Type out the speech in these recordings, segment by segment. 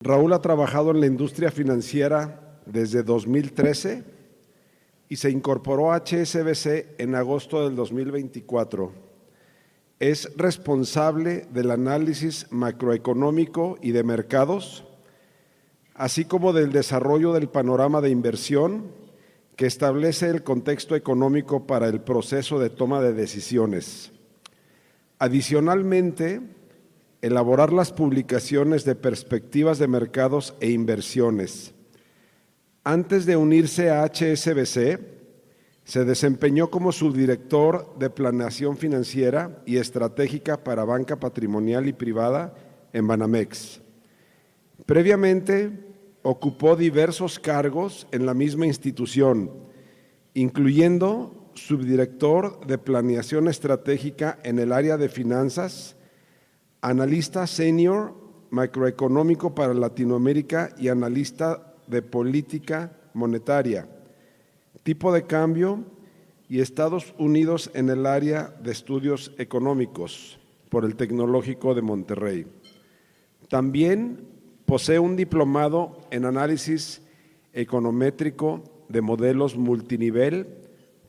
Raúl ha trabajado en la industria financiera desde 2013 y se incorporó a HSBC en agosto del 2024. Es responsable del análisis macroeconómico y de mercados, así como del desarrollo del panorama de inversión que establece el contexto económico para el proceso de toma de decisiones. Adicionalmente, elaborar las publicaciones de perspectivas de mercados e inversiones. Antes de unirse a HSBC, se desempeñó como subdirector de Planeación Financiera y Estratégica para Banca Patrimonial y Privada en Banamex. Previamente, ocupó diversos cargos en la misma institución, incluyendo subdirector de Planeación Estratégica en el área de finanzas, analista senior macroeconómico para Latinoamérica y analista de política monetaria, tipo de cambio y Estados Unidos en el área de estudios económicos por el Tecnológico de Monterrey. También posee un diplomado en análisis econométrico de modelos multinivel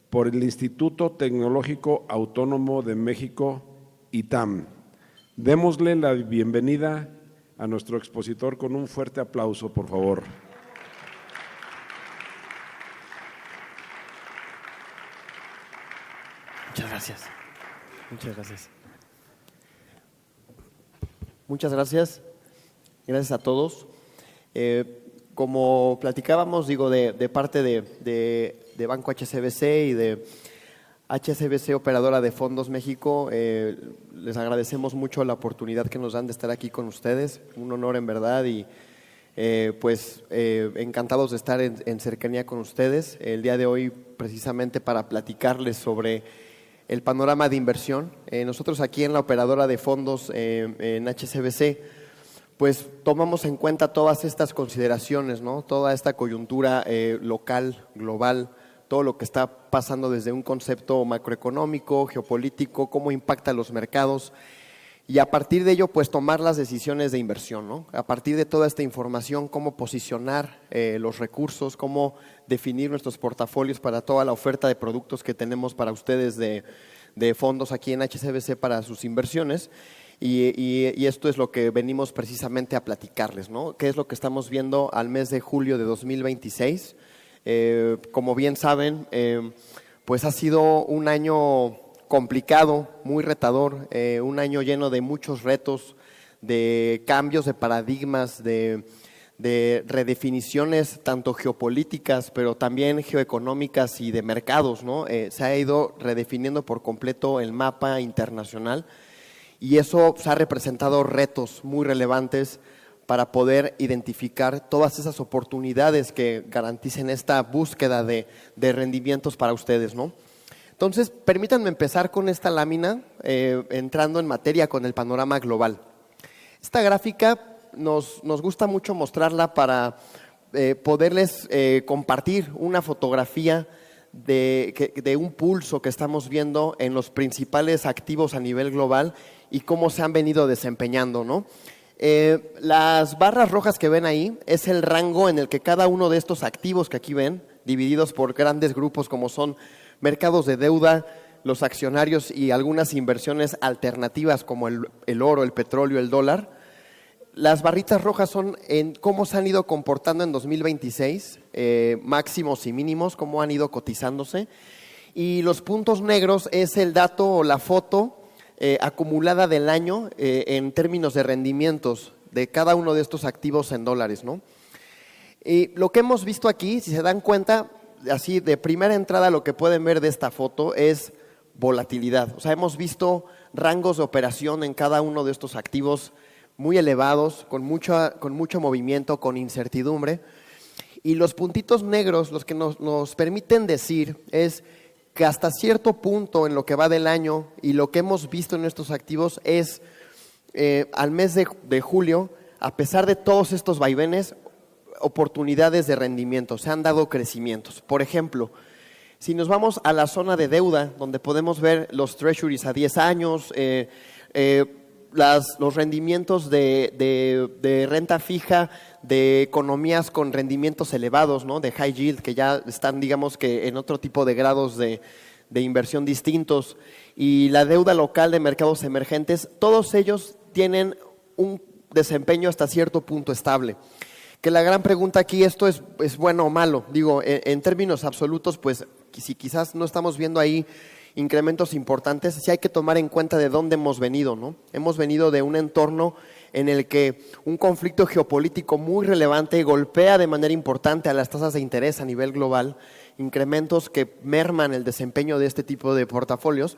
por el Instituto Tecnológico Autónomo de México, ITAM. Démosle la bienvenida a nuestro expositor con un fuerte aplauso, por favor. Muchas gracias. Muchas gracias. Muchas gracias. Gracias a todos. Como platicábamos, de parte de Banco HSBC y de HSBC Operadora de Fondos México, les agradecemos mucho la oportunidad que nos dan de estar aquí con ustedes. Un honor en verdad y encantados de estar en cercanía con ustedes el día de hoy, precisamente para platicarles sobre el panorama de inversión. Nosotros aquí en la Operadora de Fondos en HSBC, pues tomamos en cuenta todas estas consideraciones, ¿no? Toda esta coyuntura local, global, todo lo que está pasando desde un concepto macroeconómico, geopolítico, cómo impacta los mercados y a partir de ello pues tomar las decisiones de inversión, ¿no? A partir de toda esta información, cómo posicionar los recursos, cómo definir nuestros portafolios para toda la oferta de productos que tenemos para ustedes de fondos aquí en HSBC para sus inversiones. Y esto es lo que venimos precisamente a platicarles, ¿no? ¿Qué es lo que estamos viendo al mes de julio de 2026? Como bien saben, pues ha sido un año complicado, muy retador, un año lleno de muchos retos, de cambios de paradigmas, de redefiniciones tanto geopolíticas, pero también geoeconómicas y de mercados, ¿no? Se ha ido redefiniendo por completo el mapa internacional y eso ha representado retos muy relevantes para poder identificar todas esas oportunidades que garanticen esta búsqueda de rendimientos para ustedes, ¿no? Entonces, permítanme empezar con esta lámina, entrando en materia con el panorama global. Esta gráfica nos gusta mucho mostrarla para poderles compartir una fotografía de un pulso que estamos viendo en los principales activos a nivel global y cómo se han venido desempeñando, ¿no? Las barras rojas que ven ahí es el rango en el que cada uno de estos activos que aquí ven, divididos por grandes grupos como son mercados de deuda, los accionarios y algunas inversiones alternativas como el oro, el petróleo, el dólar. Las barritas rojas son en cómo se han ido comportando en 2026, máximos y mínimos, cómo han ido cotizándose. Y los puntos negros es el dato o la foto acumulada del año en términos de rendimientos de cada uno de estos activos en dólares, ¿no? Y lo que hemos visto aquí, si se dan cuenta, así de primera entrada lo que pueden ver de esta foto es volatilidad. O sea, hemos visto rangos de operación en cada uno de estos activos muy elevados, con mucho movimiento, con incertidumbre. Y los puntitos negros, los que nos permiten decir es que hasta cierto punto en lo que va del año y lo que hemos visto en estos activos es al mes de julio, a pesar de todos estos vaivenes, oportunidades de rendimiento, se han dado crecimientos. Por ejemplo, si nos vamos a la zona de deuda, donde podemos ver los treasuries a 10 años, los rendimientos de renta fija de economías con rendimientos elevados, ¿no? De high yield, que ya están, digamos que en otro tipo de grados de inversión distintos, y la deuda local de mercados emergentes, todos ellos tienen un desempeño hasta cierto punto estable. Que la gran pregunta aquí, ¿esto es bueno o malo? Digo, en términos absolutos, pues si quizás no estamos viendo ahí incrementos importantes, sí hay que tomar en cuenta de dónde hemos venido, ¿no? Hemos venido de un entorno en el que un conflicto geopolítico muy relevante golpea de manera importante a las tasas de interés a nivel global, incrementos que merman el desempeño de este tipo de portafolios,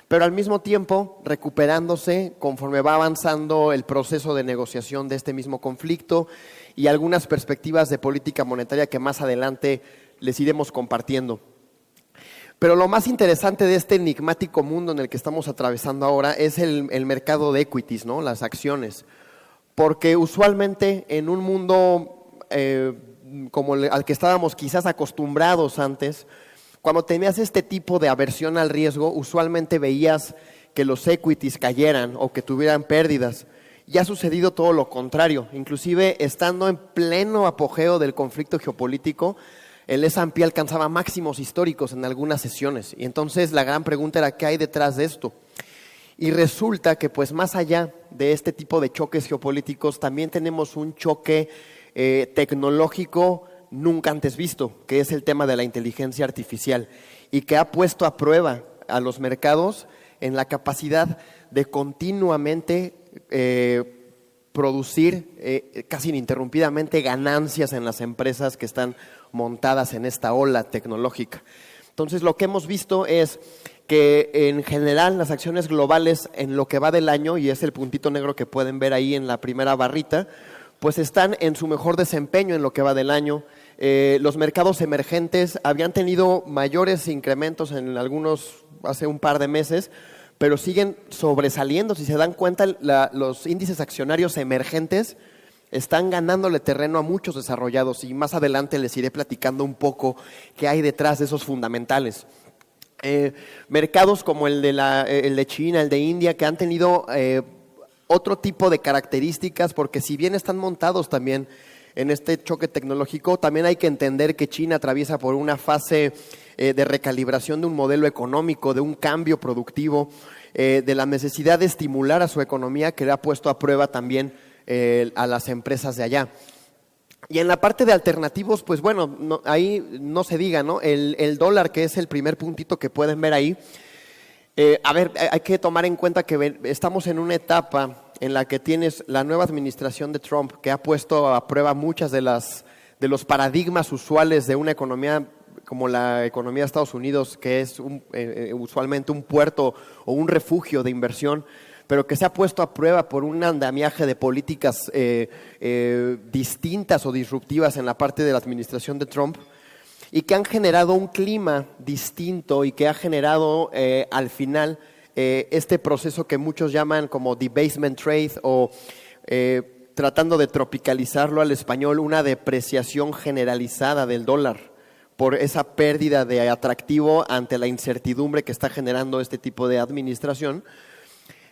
pero al mismo tiempo recuperándose conforme va avanzando el proceso de negociación de este mismo conflicto y algunas perspectivas de política monetaria que más adelante les iremos compartiendo. Pero lo más interesante de este enigmático mundo en el que estamos atravesando ahora es el mercado de equities, ¿no? Las acciones. Porque usualmente en un mundo como al que estábamos quizás acostumbrados antes, cuando tenías este tipo de aversión al riesgo, usualmente veías que los equities cayeran o que tuvieran pérdidas. Ya ha sucedido todo lo contrario, inclusive estando en pleno apogeo del conflicto geopolítico, el S&P alcanzaba máximos históricos en algunas sesiones. Y entonces la gran pregunta era, ¿qué hay detrás de esto? Y resulta que pues más allá de este tipo de choques geopolíticos, también tenemos un choque tecnológico nunca antes visto, que es el tema de la inteligencia artificial y que ha puesto a prueba a los mercados en la capacidad de continuamente producir casi ininterrumpidamente ganancias en las empresas que están montadas en esta ola tecnológica. Entonces, lo que hemos visto es que en general las acciones globales en lo que va del año, y es el puntito negro que pueden ver ahí en la primera barrita, pues están en su mejor desempeño en lo que va del año. Los mercados emergentes habían tenido mayores incrementos en algunos hace un par de meses, pero siguen sobresaliendo. Si se dan cuenta, los índices accionarios emergentes están ganándole terreno a muchos desarrollados y más adelante les iré platicando un poco qué hay detrás de esos fundamentales. Mercados como el de China, el de India, que han tenido otro tipo de características, porque si bien están montados también en este choque tecnológico, también hay que entender que China atraviesa por una fase de recalibración de un modelo económico, de un cambio productivo, de la necesidad de estimular a su economía, que le ha puesto a prueba también a las empresas de allá. Y en la parte de alternativos, pues bueno, ahí no se diga, ¿no? El dólar, que es el primer puntito que pueden ver ahí. Hay que tomar en cuenta que estamos en una etapa en la que tienes la nueva administración de Trump, que ha puesto a prueba muchas de los paradigmas usuales de una economía como la economía de Estados Unidos, que es usualmente un puerto o un refugio de inversión, pero que se ha puesto a prueba por un andamiaje de políticas distintas o disruptivas en la parte de la administración de Trump, y que han generado un clima distinto y que ha generado al final este proceso que muchos llaman como debasement trade o tratando de tropicalizarlo al español, una depreciación generalizada del dólar por esa pérdida de atractivo ante la incertidumbre que está generando este tipo de administración.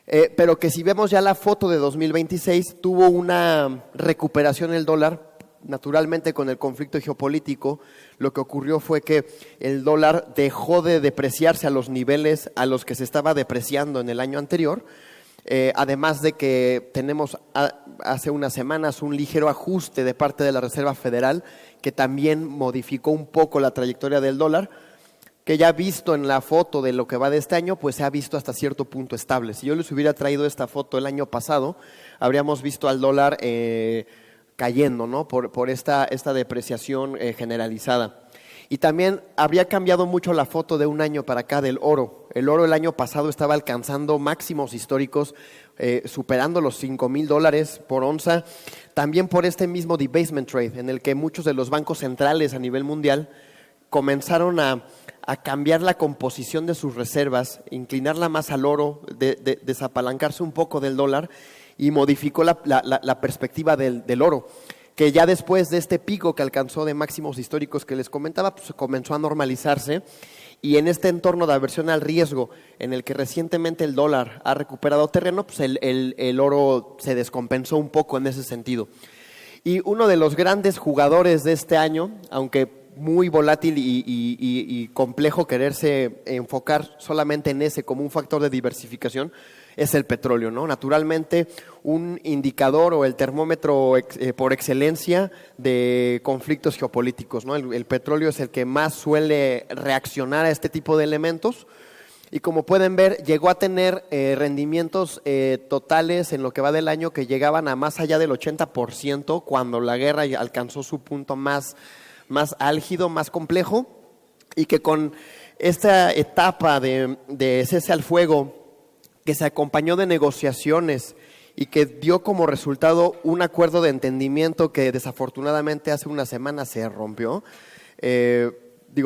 Pero que si vemos ya la foto de 2026, tuvo una recuperación el dólar. Naturalmente, con el conflicto geopolítico, lo que ocurrió fue que el dólar dejó de depreciarse a los niveles a los que se estaba depreciando en el año anterior, además de que tenemos hace unas semanas un ligero ajuste de parte de la Reserva Federal que también modificó un poco la trayectoria del dólar, que ya visto en la foto de lo que va de este año, pues se ha visto hasta cierto punto estable. Si yo les hubiera traído esta foto el año pasado, habríamos visto al dólar cayendo, ¿no? por esta depreciación generalizada. Y también habría cambiado mucho la foto de un año para acá del oro. El oro el año pasado estaba alcanzando máximos históricos, superando los $5,000 por onza, también por este mismo debasement trade, en el que muchos de los bancos centrales a nivel mundial comenzaron a cambiar la composición de sus reservas, inclinarla más al oro, desapalancarse un poco del dólar, y modificó la perspectiva del oro, que ya después de este pico que alcanzó de máximos históricos que les comentaba, pues comenzó a normalizarse Y en este entorno de aversión al riesgo, en el que recientemente el dólar ha recuperado terreno, pues el oro se descompensó un poco en ese sentido. Y uno de los grandes jugadores de este año, aunque muy volátil y complejo quererse enfocar solamente en ese como un factor de diversificación, es el petróleo, ¿no? Naturalmente, un indicador o el termómetro por excelencia de conflictos geopolíticos, ¿no? El petróleo es el que más suele reaccionar a este tipo de elementos. Y como pueden ver, llegó a tener rendimientos totales en lo que va del año que llegaban a más allá del 80% cuando la guerra alcanzó su punto más álgido, más complejo, y que con esta etapa de cese al fuego que se acompañó de negociaciones y que dio como resultado un acuerdo de entendimiento que desafortunadamente hace una semana se rompió,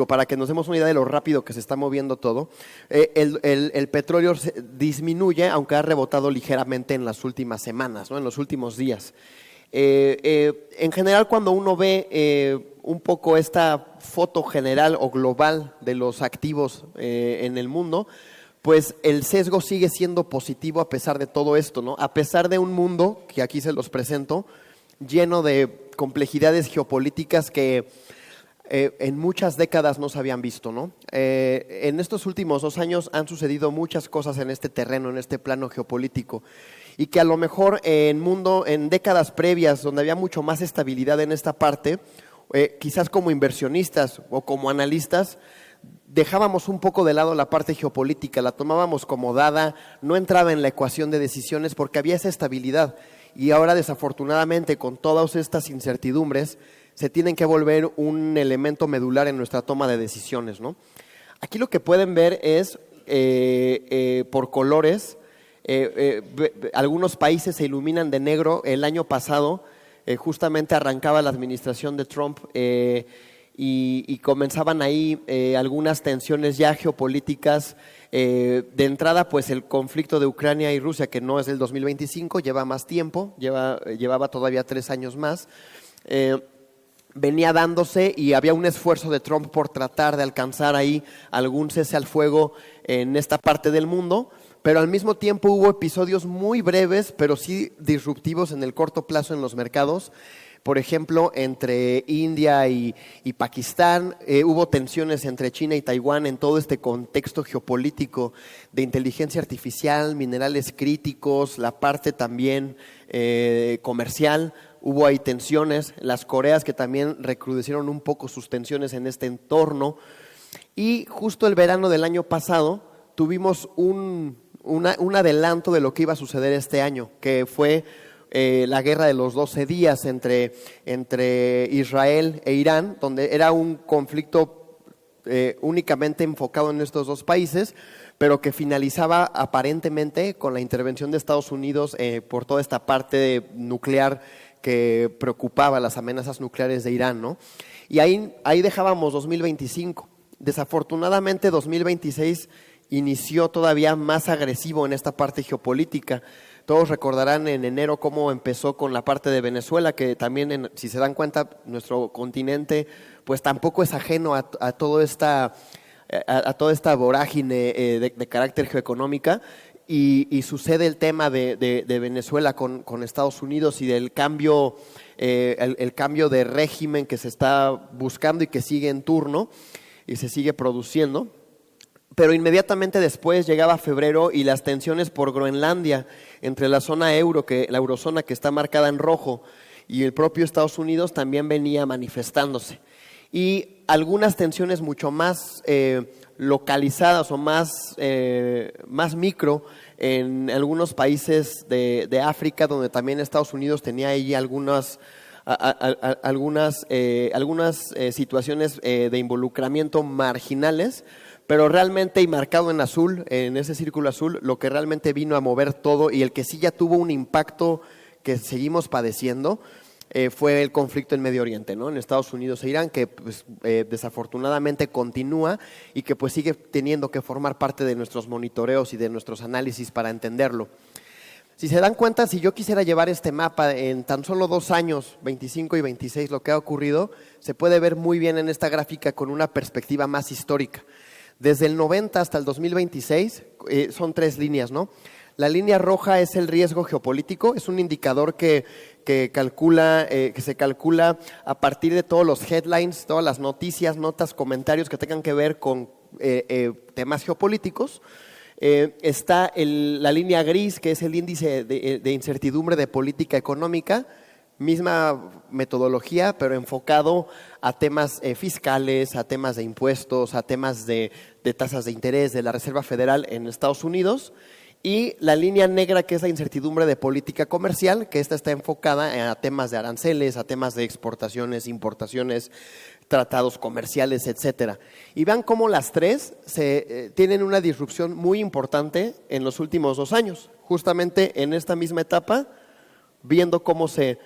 para que nos demos una idea de lo rápido que se está moviendo todo, el petróleo disminuye, aunque ha rebotado ligeramente en las últimas semanas, ¿no? En los últimos días. En general, cuando uno ve un poco esta foto general o global de los activos en el mundo, pues el sesgo sigue siendo positivo a pesar de todo esto, ¿no? A pesar de un mundo, que aquí se los presento, lleno de complejidades geopolíticas que en muchas décadas no se habían visto, ¿no? En estos últimos 2 años han sucedido muchas cosas en este terreno, en este plano geopolítico, y que a lo mejor en décadas previas, donde había mucho más estabilidad en esta parte, quizás como inversionistas o como analistas, dejábamos un poco de lado la parte geopolítica, la tomábamos como dada, no entraba en la ecuación de decisiones porque había esa estabilidad. Y ahora, desafortunadamente, con todas estas incertidumbres, se tienen que volver un elemento medular en nuestra toma de decisiones, ¿no? Aquí lo que pueden ver es, por colores, algunos países se iluminan de negro. El año pasado, justamente arrancaba la administración de Trump, y comenzaban ahí algunas tensiones ya geopolíticas. De entrada, pues el conflicto de Ucrania y Rusia, que no es del 2025, lleva más tiempo, llevaba todavía 3 años más, venía dándose, y había un esfuerzo de Trump por tratar de alcanzar ahí algún cese al fuego en esta parte del mundo, pero al mismo tiempo hubo episodios muy breves, pero sí disruptivos en el corto plazo en los mercados. Por ejemplo, entre India y Pakistán, hubo tensiones entre China y Taiwán en todo este contexto geopolítico de inteligencia artificial, minerales críticos, la parte también comercial. Hubo ahí tensiones, las Coreas que también recrudecieron un poco sus tensiones en este entorno. Y justo el verano del año pasado tuvimos un adelanto de lo que iba a suceder este año, que fue la guerra de los 12 días entre Israel e Irán, donde era un conflicto únicamente enfocado en estos 2 países, pero que finalizaba aparentemente con la intervención de Estados Unidos por toda esta parte nuclear que preocupaba, las amenazas nucleares de Irán, ¿no? Y ahí dejábamos 2025. Desafortunadamente 2026 inició todavía más agresivo en esta parte geopolítica. Todos recordarán en enero cómo empezó con la parte de Venezuela, que también, si se dan cuenta, nuestro continente pues tampoco es ajeno a toda esta vorágine de carácter geoeconómica, y sucede el tema de Venezuela con Estados Unidos y del cambio, el cambio de régimen que se está buscando y que sigue en turno y se sigue produciendo. Pero inmediatamente después llegaba febrero y las tensiones por Groenlandia, entre la zona la eurozona que está marcada en rojo, y el propio Estados Unidos también venía manifestándose. Y algunas tensiones mucho más localizadas o más micro en algunos países de África, donde también Estados Unidos tenía ahí algunas situaciones de involucramiento marginales. Pero realmente, y marcado en azul, en ese círculo azul, lo que realmente vino a mover todo y el que sí ya tuvo un impacto que seguimos padeciendo, fue el conflicto en Medio Oriente, ¿no? En Estados Unidos e Irán, que pues, desafortunadamente continúa y que pues sigue teniendo que formar parte de nuestros monitoreos y de nuestros análisis para entenderlo. Si se dan cuenta, si yo quisiera llevar este mapa en tan solo 2 años, 25 y 26, lo que ha ocurrido, se puede ver muy bien en esta gráfica con una perspectiva más histórica. Desde el 90 hasta el 2026 son 3 líneas, ¿no? La línea roja es el riesgo geopolítico, es un indicador que se calcula a partir de todos los headlines, todas las noticias, notas, comentarios que tengan que ver con temas geopolíticos. Está la línea gris, que es el índice de incertidumbre de política económica, misma metodología, pero enfocado a temas fiscales, a temas de impuestos, a temas de tasas de interés de la Reserva Federal en Estados Unidos. Y la línea negra, que es la incertidumbre de política comercial, que esta está enfocada a temas de aranceles, a temas de exportaciones, importaciones, tratados comerciales, etcétera. Y vean cómo las 3 tienen una disrupción muy importante en los últimos 2 años. Justamente en esta misma etapa, viendo cómo se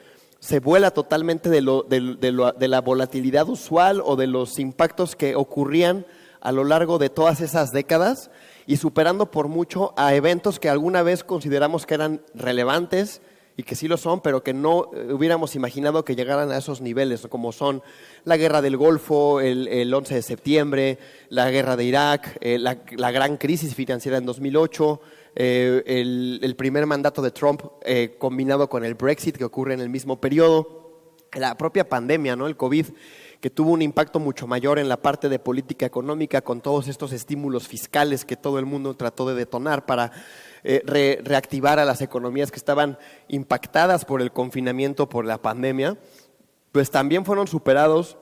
vuela totalmente de la volatilidad usual o de los impactos que ocurrían a lo largo de todas esas décadas, y superando por mucho a eventos que alguna vez consideramos que eran relevantes y que sí lo son, pero que no hubiéramos imaginado que llegaran a esos niveles, como son la guerra del Golfo, el 11 de septiembre, la guerra de Irak, la gran crisis financiera en 2008, el primer mandato de Trump combinado con el Brexit que ocurre en el mismo periodo, la propia pandemia, ¿no? El COVID, que tuvo un impacto mucho mayor en la parte de política económica con todos estos estímulos fiscales que todo el mundo trató de detonar para reactivar a las economías que estaban impactadas por el confinamiento, por la pandemia, pues también fueron superados,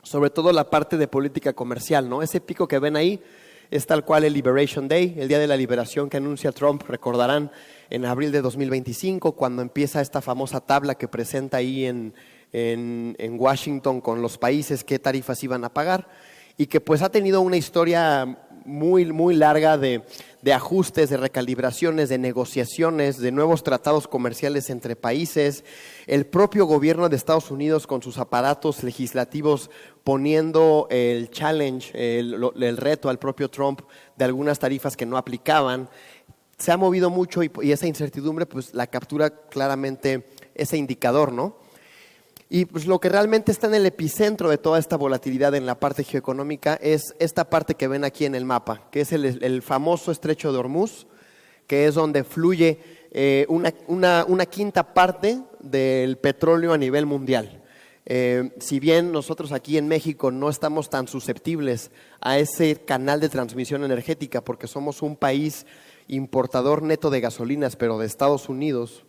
sobre todo la parte de política comercial, ¿no? Ese pico que ven ahí es tal cual el Liberation Day, el día de la liberación que anuncia Trump, recordarán, en abril de 2025, cuando empieza esta famosa tabla que presenta ahí en Washington con los países qué tarifas iban a pagar, y que pues ha tenido una historia muy, muy larga de ajustes, de recalibraciones, de negociaciones, de nuevos tratados comerciales entre países. El propio gobierno de Estados Unidos con sus aparatos legislativos poniendo el challenge, el reto al propio Trump de algunas tarifas que no aplicaban. Se ha movido mucho y esa incertidumbre pues la captura claramente ese indicador, ¿no? Y pues lo que realmente está en el epicentro de toda esta volatilidad en la parte geoeconómica es esta parte que ven aquí en el mapa, que es el famoso estrecho de Hormuz, que es donde fluye una quinta parte del petróleo a nivel mundial. Si bien nosotros aquí en México no estamos tan susceptibles a ese canal de transmisión energética porque somos un país importador neto de gasolinas, pero de Estados Unidos,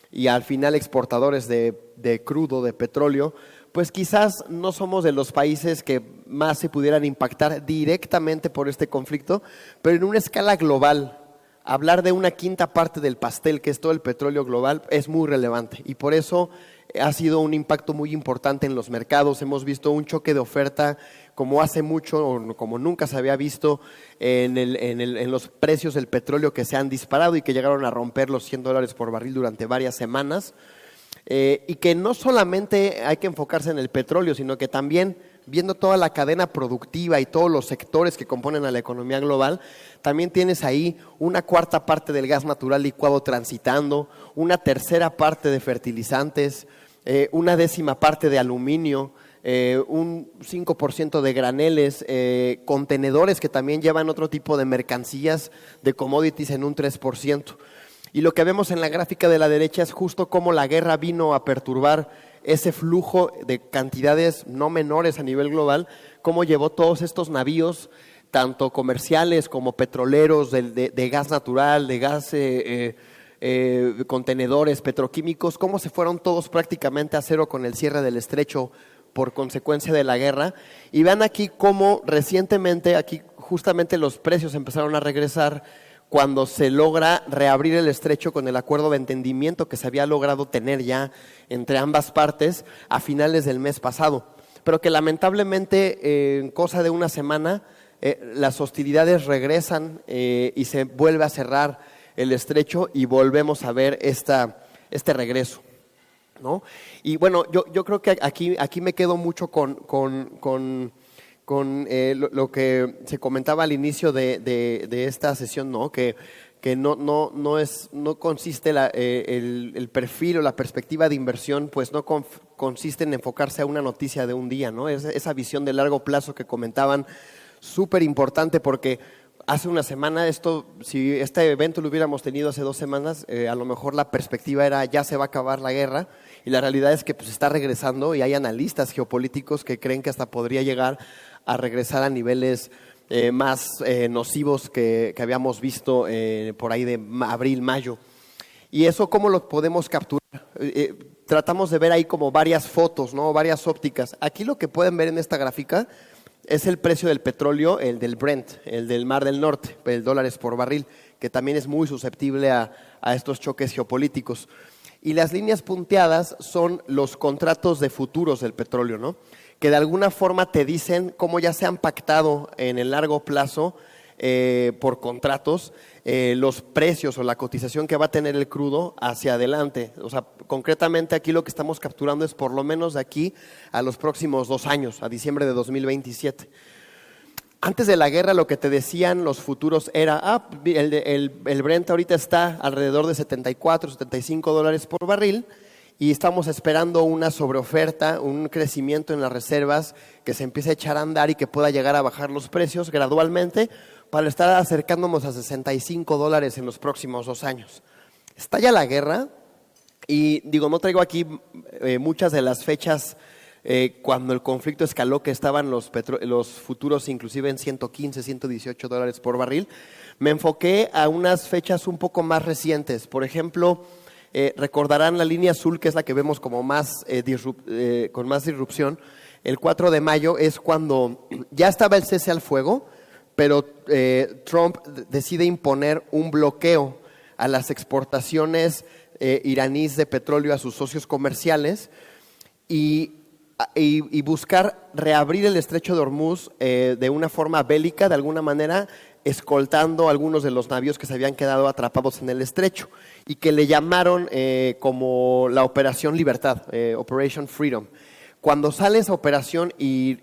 y al final exportadores de crudo, de petróleo, pues quizás no somos de los países que más se pudieran impactar directamente por este conflicto, pero en una escala global, hablar de una quinta parte del pastel, que es todo el petróleo global, es muy relevante y por eso ha sido un impacto muy importante en los mercados. Hemos visto un choque de oferta como hace mucho o como nunca se había visto en los precios del petróleo, que se han disparado y que llegaron a romper los $100 por barril durante varias semanas. Y que no solamente hay que enfocarse en el petróleo, sino que también viendo toda la cadena productiva y todos los sectores que componen a la economía global, también tienes ahí una cuarta parte del gas natural licuado transitando, una tercera parte de fertilizantes, una décima parte de aluminio, un 5% de graneles, contenedores que también llevan otro tipo de mercancías, de commodities en un 3%. Y lo que vemos en la gráfica de la derecha es justo cómo la guerra vino a perturbar ese flujo de cantidades no menores a nivel global, cómo llevó todos estos navíos, tanto comerciales como petroleros, de gas natural, de gas, contenedores petroquímicos, cómo se fueron todos prácticamente a cero con el cierre del estrecho por consecuencia de la guerra. Y vean aquí cómo recientemente, aquí justamente los precios empezaron a regresar cuando se logra reabrir el estrecho con el acuerdo de entendimiento que se había logrado tener ya entre ambas partes a finales del mes pasado, pero que lamentablemente en cosa de una semana las hostilidades regresan y se vuelve a cerrar el estrecho y volvemos a ver este regreso, ¿no? Y bueno, yo creo que aquí me quedo mucho con lo que se comentaba al inicio de esta sesión, ¿no? Que no consiste el perfil o la perspectiva de inversión, pues no consiste en enfocarse a una noticia de un día, ¿no? Esa visión de largo plazo que comentaban súper importante porque hace una semana si este evento lo hubiéramos tenido hace 2 semanas, a lo mejor la perspectiva era ya se va a acabar la guerra, y la realidad es que pues está regresando, y hay analistas geopolíticos que creen que hasta podría llegar a regresar a niveles más nocivos que habíamos visto por ahí de abril, mayo. ¿Y eso cómo lo podemos capturar? Tratamos de ver ahí como varias fotos, ¿no? Varias ópticas. Aquí lo que pueden ver en esta gráfica es el precio del petróleo, el del Brent, el del Mar del Norte, el dólares por barril, que también es muy susceptible a estos choques geopolíticos. Y las líneas punteadas son los contratos de futuros del petróleo, ¿no? Que de alguna forma te dicen cómo ya se han pactado en el largo plazo por contratos los precios o la cotización que va a tener el crudo hacia adelante. O sea, concretamente aquí lo que estamos capturando es por lo menos de aquí a los próximos 2 años, a diciembre de 2027. Antes de la guerra lo que te decían los futuros era, el Brent ahorita está alrededor de 74, 75 dólares por barril, y estamos esperando una sobreoferta, un crecimiento en las reservas que se empiece a echar a andar y que pueda llegar a bajar los precios gradualmente para estar acercándonos a 65 dólares en los próximos 2 años. Estalla la guerra y digo, no traigo aquí muchas de las fechas cuando el conflicto escaló, que estaban los futuros inclusive en 115, 118 dólares por barril. Me enfoqué a unas fechas un poco más recientes. Por ejemplo, recordarán la línea azul, que es la que vemos como más con más disrupción. El 4 de mayo es cuando ya estaba el cese al fuego, pero Trump decide imponer un bloqueo a las exportaciones iraníes de petróleo a sus socios comerciales y buscar reabrir el estrecho de Hormuz de una forma bélica, de alguna manera, escoltando algunos de los navíos que se habían quedado atrapados en el estrecho, y que le llamaron como la Operación Libertad, Operation Freedom. Cuando sale esa operación y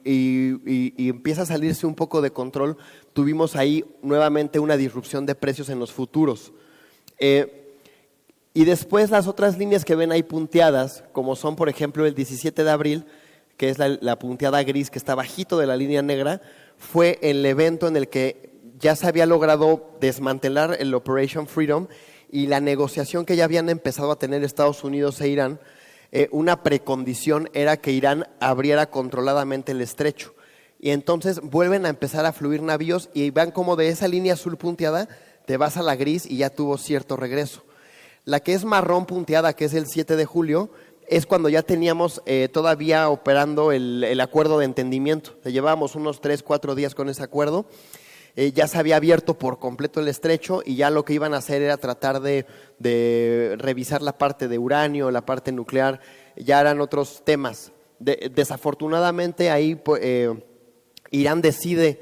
empieza a salirse un poco de control, tuvimos ahí nuevamente una disrupción de precios en los futuros. Y después las otras líneas que ven ahí punteadas, como son por ejemplo el 17 de abril, que es la punteada gris que está bajito de la línea negra, fue el evento en el que ya se había logrado desmantelar el Operation Freedom, y la negociación que ya habían empezado a tener Estados Unidos e Irán, una precondición era que Irán abriera controladamente el estrecho. Y entonces vuelven a empezar a fluir navíos y van como de esa línea azul punteada, te vas a la gris y ya tuvo cierto regreso. La que es marrón punteada, que es el 7 de julio, es cuando ya teníamos todavía operando el acuerdo de entendimiento. Llevábamos unos 3-4 días con ese acuerdo. Ya se había abierto por completo el estrecho y ya lo que iban a hacer era tratar de revisar la parte de uranio, la parte nuclear. Ya eran otros temas. Desafortunadamente ahí Irán decide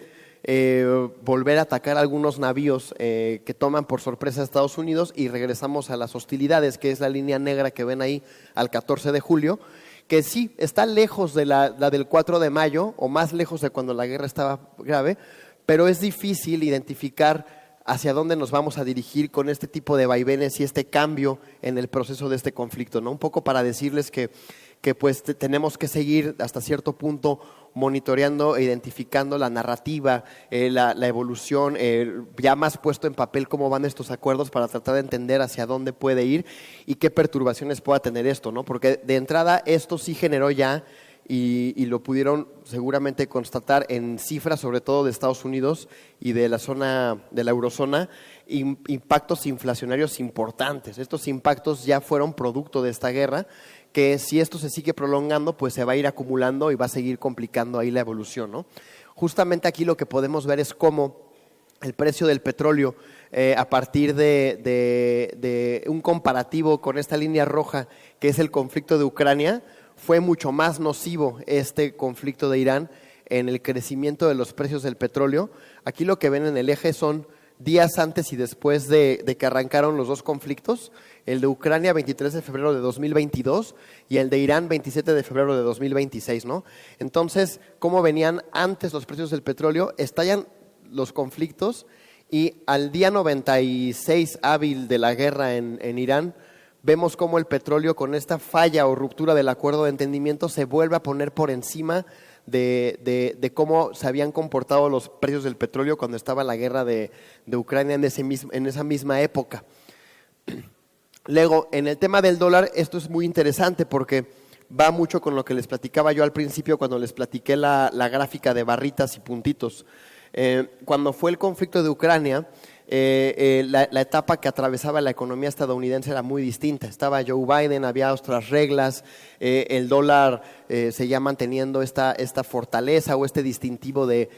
volver a atacar algunos navíos que toman por sorpresa a Estados Unidos, y regresamos a las hostilidades, que es la línea negra que ven ahí al 14 de julio, que sí, está lejos de la del 4 de mayo, o más lejos de cuando la guerra estaba grave, pero es difícil identificar hacia dónde nos vamos a dirigir con este tipo de vaivenes y este cambio en el proceso de este conflicto, ¿no? Un poco para decirles que pues tenemos que seguir hasta cierto punto monitoreando e identificando la narrativa, la evolución, ya más puesto en papel cómo van estos acuerdos para tratar de entender hacia dónde puede ir y qué perturbaciones pueda tener esto, ¿no? Porque de entrada esto sí generó ya, y lo pudieron seguramente constatar en cifras, sobre todo de Estados Unidos y de la zona de la eurozona, impactos inflacionarios importantes. Estos impactos ya fueron producto de esta guerra, que si esto se sigue prolongando, pues se va a ir acumulando y va a seguir complicando ahí la evolución, ¿no? Justamente aquí lo que podemos ver es cómo el precio del petróleo, a partir de un comparativo con esta línea roja, que es el conflicto de Ucrania, fue mucho más nocivo este conflicto de Irán en el crecimiento de los precios del petróleo. Aquí lo que ven en el eje son días antes y después de que arrancaron los dos conflictos, el de Ucrania 23 de febrero de 2022 y el de Irán 27 de febrero de 2026, ¿no? Entonces, ¿cómo venían antes los precios del petróleo? Estallan los conflictos y al día 96 hábil de la guerra en Irán, vemos cómo el petróleo, con esta falla o ruptura del acuerdo de entendimiento, se vuelve a poner por encima de cómo se habían comportado los precios del petróleo cuando estaba la guerra de Ucrania en esa misma época. Luego, en el tema del dólar, esto es muy interesante porque va mucho con lo que les platicaba yo al principio cuando les platiqué la gráfica de barritas y puntitos. Cuando fue el conflicto de Ucrania, la etapa que atravesaba la economía estadounidense era muy distinta. Estaba Joe Biden, había otras reglas, el dólar seguía manteniendo esta fortaleza o este distintivo de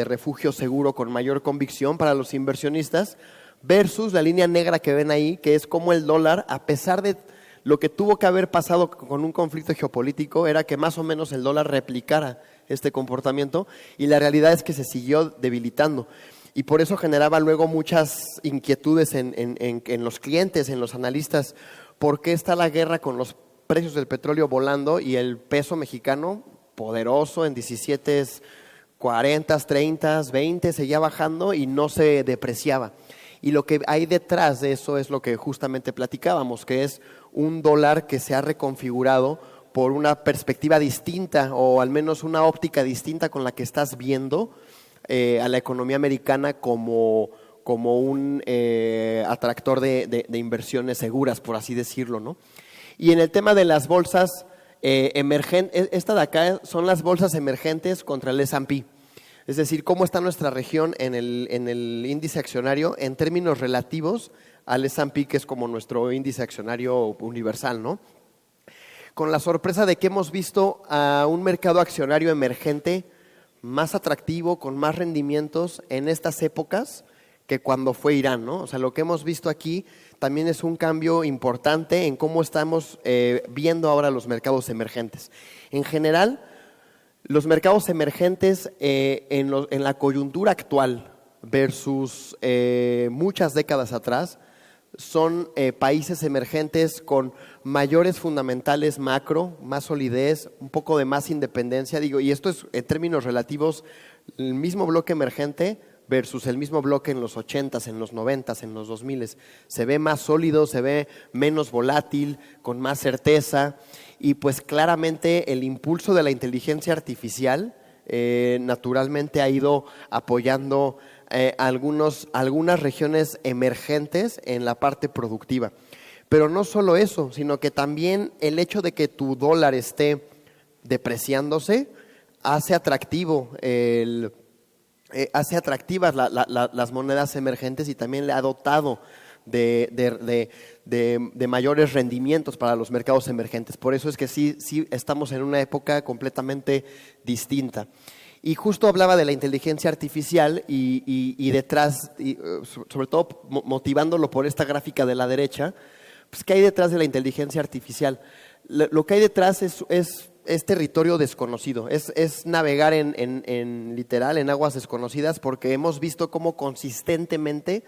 refugio seguro con mayor convicción para los inversionistas, versus la línea negra que ven ahí, que es como el dólar, a pesar de lo que tuvo que haber pasado con un conflicto geopolítico, era que más o menos el dólar replicara este comportamiento, y la realidad es que se siguió debilitando. Y por eso generaba luego muchas inquietudes en los clientes, en los analistas. ¿Por qué está la guerra con los precios del petróleo volando y el peso mexicano poderoso en 17, 40, 30, 20 seguía bajando y no se depreciaba? Y lo que hay detrás de eso es lo que justamente platicábamos, que es un dólar que se ha reconfigurado por una perspectiva distinta, o al menos una óptica distinta con la que estás viendo a la economía americana como un atractor de inversiones seguras, por así decirlo, ¿no? Y en el tema de las bolsas emergentes, esta de acá son las bolsas emergentes contra el S&P. Es decir, cómo está nuestra región en el índice accionario en términos relativos al S&P, que es como nuestro índice accionario universal, ¿no? Con la sorpresa de que hemos visto a un mercado accionario emergente más atractivo, con más rendimientos en estas épocas que cuando fue Irán, ¿no? O sea, lo que hemos visto aquí también es un cambio importante en cómo estamos viendo ahora los mercados emergentes. En general, los mercados emergentes en la coyuntura actual versus muchas décadas atrás son países emergentes con mayores fundamentales macro, más solidez, un poco de más independencia, digo, y esto es en términos relativos el mismo bloque emergente versus el mismo bloque en los 80s, en los 90s, en los 2000s. Se ve más sólido, se ve menos volátil, con más certeza, y pues claramente el impulso de la inteligencia artificial naturalmente ha ido apoyando algunas regiones emergentes en la parte productiva. Pero no solo eso, sino que también el hecho de que tu dólar esté depreciándose hace atractivas las monedas emergentes, y también le ha dotado de mayores rendimientos para los mercados emergentes. Por eso es que sí estamos en una época completamente distinta. Y justo hablaba de la inteligencia artificial y detrás, sobre todo motivándolo por esta gráfica de la derecha, pues ¿qué hay detrás de la inteligencia artificial? Lo que hay detrás es territorio desconocido, es navegar literal en aguas desconocidas, porque hemos visto cómo consistentemente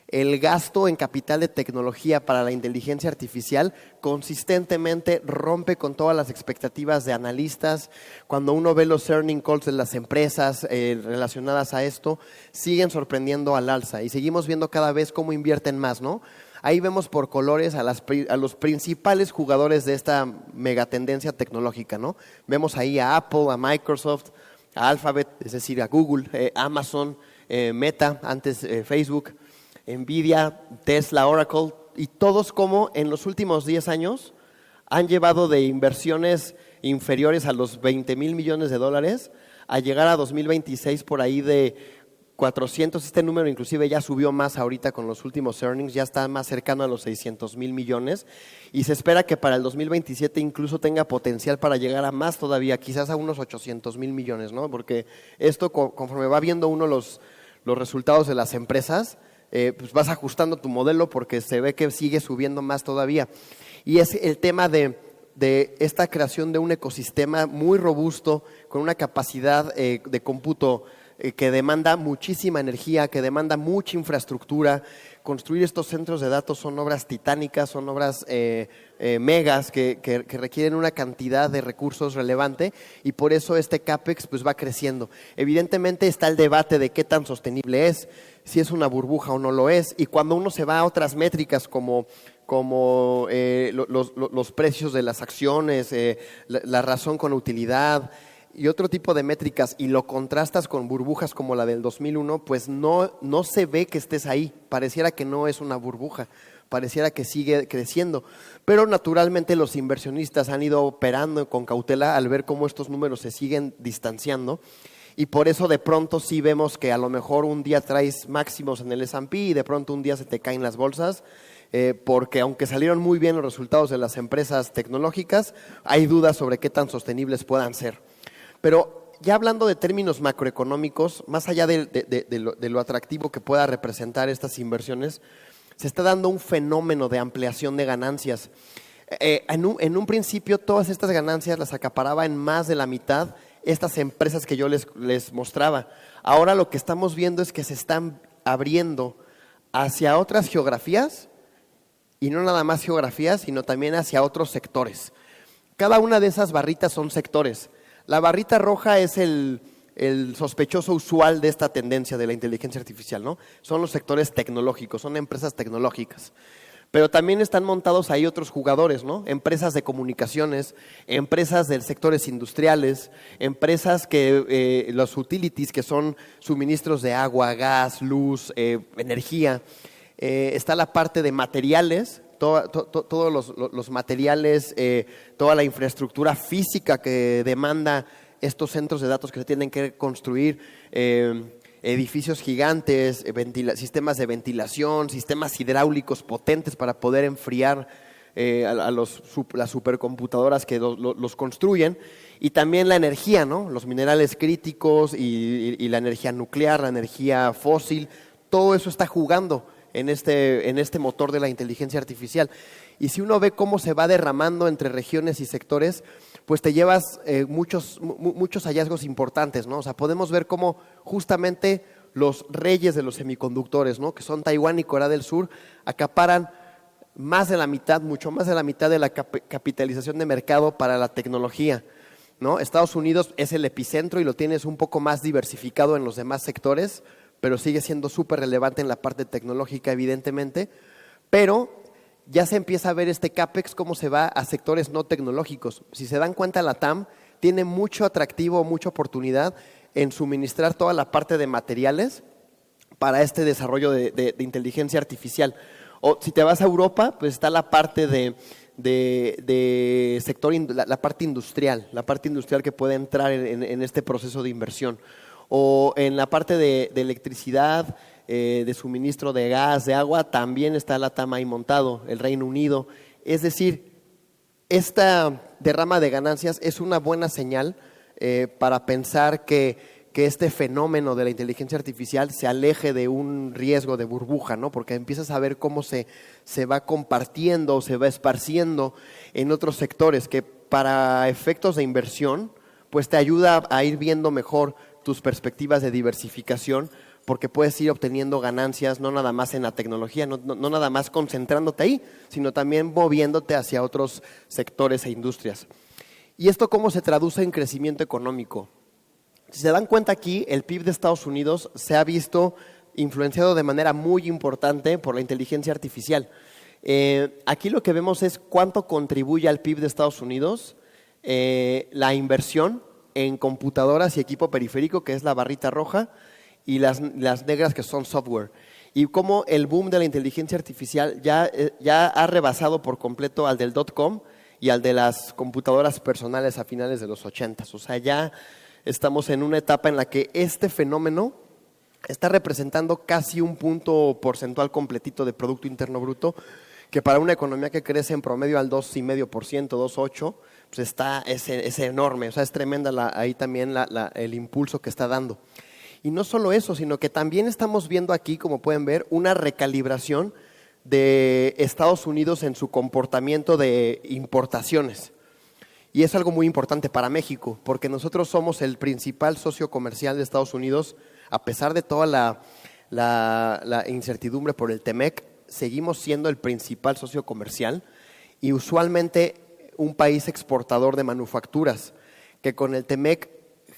el gasto en capital de tecnología para la inteligencia artificial consistentemente rompe con todas las expectativas de analistas. Cuando uno ve los earning calls de las empresas relacionadas a esto, siguen sorprendiendo al alza y seguimos viendo cada vez cómo invierten más, ¿no? Ahí vemos por colores a los principales jugadores de esta megatendencia tecnológica, ¿no? Vemos ahí a Apple, a Microsoft, a Alphabet, es decir, a Google, Amazon, Meta, antes Facebook, Nvidia, Tesla, Oracle, y todos como en los últimos 10 años han llevado de inversiones inferiores a los 20,000 millones de dólares a llegar a 2026 por ahí de 400, este número inclusive ya subió más ahorita con los últimos earnings, ya está más cercano a los 600,000 millones, y se espera que para el 2027 incluso tenga potencial para llegar a más todavía, quizás a unos 800,000 millones, ¿no? Porque esto, conforme va viendo uno los resultados de las empresas, pues vas ajustando tu modelo porque se ve que sigue subiendo más todavía. Y es el tema de esta creación de un ecosistema muy robusto, con una capacidad de cómputo que demanda muchísima energía, que demanda mucha infraestructura. Construir estos centros de datos son obras titánicas, son obras megas que requieren una cantidad de recursos relevante, y por eso este CAPEX pues va creciendo. Evidentemente está el debate de qué tan sostenible es, si es una burbuja o no lo es, y cuando uno se va a otras métricas como los precios de las acciones, la razón con utilidad, y otro tipo de métricas y lo contrastas con burbujas como la del 2001, pues no se ve que estés ahí. Pareciera que no es una burbuja, pareciera que sigue creciendo. Pero naturalmente los inversionistas han ido operando con cautela al ver cómo estos números se siguen distanciando. Y por eso de pronto sí vemos que a lo mejor un día traes máximos en el S&P y de pronto un día se te caen las bolsas, porque aunque salieron muy bien los resultados de las empresas tecnológicas, hay dudas sobre qué tan sostenibles puedan ser. Pero ya hablando de términos macroeconómicos, más allá de lo atractivo que pueda representar estas inversiones, se está dando un fenómeno de ampliación de ganancias. En un principio todas estas ganancias las acaparaba en más de la mitad estas empresas que yo les mostraba. Ahora lo que estamos viendo es que se están abriendo hacia otras geografías, y no nada más geografías, sino también hacia otros sectores. Cada una de esas barritas son sectores. La barrita roja es el sospechoso usual de esta tendencia de la inteligencia artificial, ¿no? Son los sectores tecnológicos, son empresas tecnológicas. Pero también están montados ahí otros jugadores, ¿no? Empresas de comunicaciones, empresas de sectores industriales, empresas que los utilities, que son suministros de agua, gas, luz, energía. Está la parte de materiales, todos los materiales, toda la infraestructura física que demanda estos centros de datos que se tienen que construir, edificios gigantes, sistemas de ventilación, sistemas hidráulicos potentes para poder enfriar las supercomputadoras que los construyen, y también la energía, ¿no? Los minerales críticos y la energía nuclear, la energía fósil, todo eso está jugando en este motor de la inteligencia artificial. Y si uno ve cómo se va derramando entre regiones y sectores, pues te llevas muchos hallazgos importantes, ¿no? O sea, podemos ver cómo justamente los reyes de los semiconductores, ¿no? Que son Taiwán y Corea del Sur, acaparan más de la mitad, mucho más de la mitad de la capitalización de mercado para la tecnología, ¿no? Estados Unidos es el epicentro y lo tienes un poco más diversificado en los demás sectores, pero sigue siendo súper relevante en la parte tecnológica, evidentemente. Pero ya se empieza a ver este CAPEX cómo se va a sectores no tecnológicos. Si se dan cuenta, la TAM tiene mucho atractivo, mucha oportunidad en suministrar toda la parte de materiales para este desarrollo de inteligencia artificial. O si te vas a Europa, pues está la parte de sector, la parte industrial que puede entrar en este proceso de inversión. O en la parte de electricidad, de suministro de gas, de agua, también está la TAM ahí montado, el Reino Unido. Es decir, esta derrama de ganancias es una buena señal para pensar que este fenómeno de la inteligencia artificial se aleje de un riesgo de burbuja, ¿no? Porque empiezas a ver cómo se va compartiendo, se va esparciendo en otros sectores, que para efectos de inversión, pues te ayuda a ir viendo mejor tus perspectivas de diversificación, porque puedes ir obteniendo ganancias no nada más en la tecnología, no nada más concentrándote ahí, sino también moviéndote hacia otros sectores e industrias. ¿Y esto cómo se traduce en crecimiento económico? Si se dan cuenta aquí, el PIB de Estados Unidos se ha visto influenciado de manera muy importante por la inteligencia artificial. Aquí lo que vemos es cuánto contribuye al PIB de Estados Unidos la inversión en computadoras y equipo periférico, que es la barrita roja, y las negras, que son software. Y cómo el boom de la inteligencia artificial ya ha rebasado por completo al del .com y al de las computadoras personales a finales de los 80s. O sea, ya estamos en una etapa en la que este fenómeno está representando casi un punto porcentual completito de Producto Interno Bruto, que para una economía que crece en promedio al 2,5%, 2,8%, pues es enorme. O sea, es tremenda ahí también el impulso que está dando. Y no solo eso, sino que también estamos viendo aquí, como pueden ver, una recalibración de Estados Unidos en su comportamiento de importaciones. Y es algo muy importante para México, porque nosotros somos el principal socio comercial de Estados Unidos, a pesar de toda la incertidumbre por el TEMEC, seguimos siendo el principal socio comercial y usualmente un país exportador de manufacturas, que con el TEMEC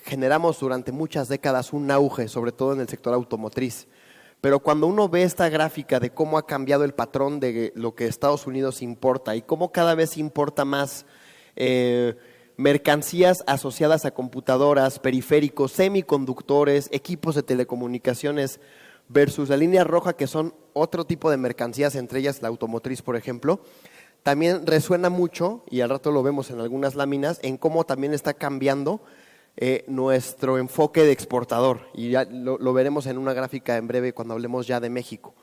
generamos durante muchas décadas un auge, sobre todo en el sector automotriz. Pero cuando uno ve esta gráfica de cómo ha cambiado el patrón de lo que Estados Unidos importa y cómo cada vez importa más mercancías asociadas a computadoras, periféricos, semiconductores, equipos de telecomunicaciones, versus la línea roja, que son otro tipo de mercancías, entre ellas la automotriz, por ejemplo, también resuena mucho, y al rato lo vemos en algunas láminas, en cómo también está cambiando nuestro enfoque de exportador, y ya lo veremos en una gráfica en breve cuando hablemos ya de México.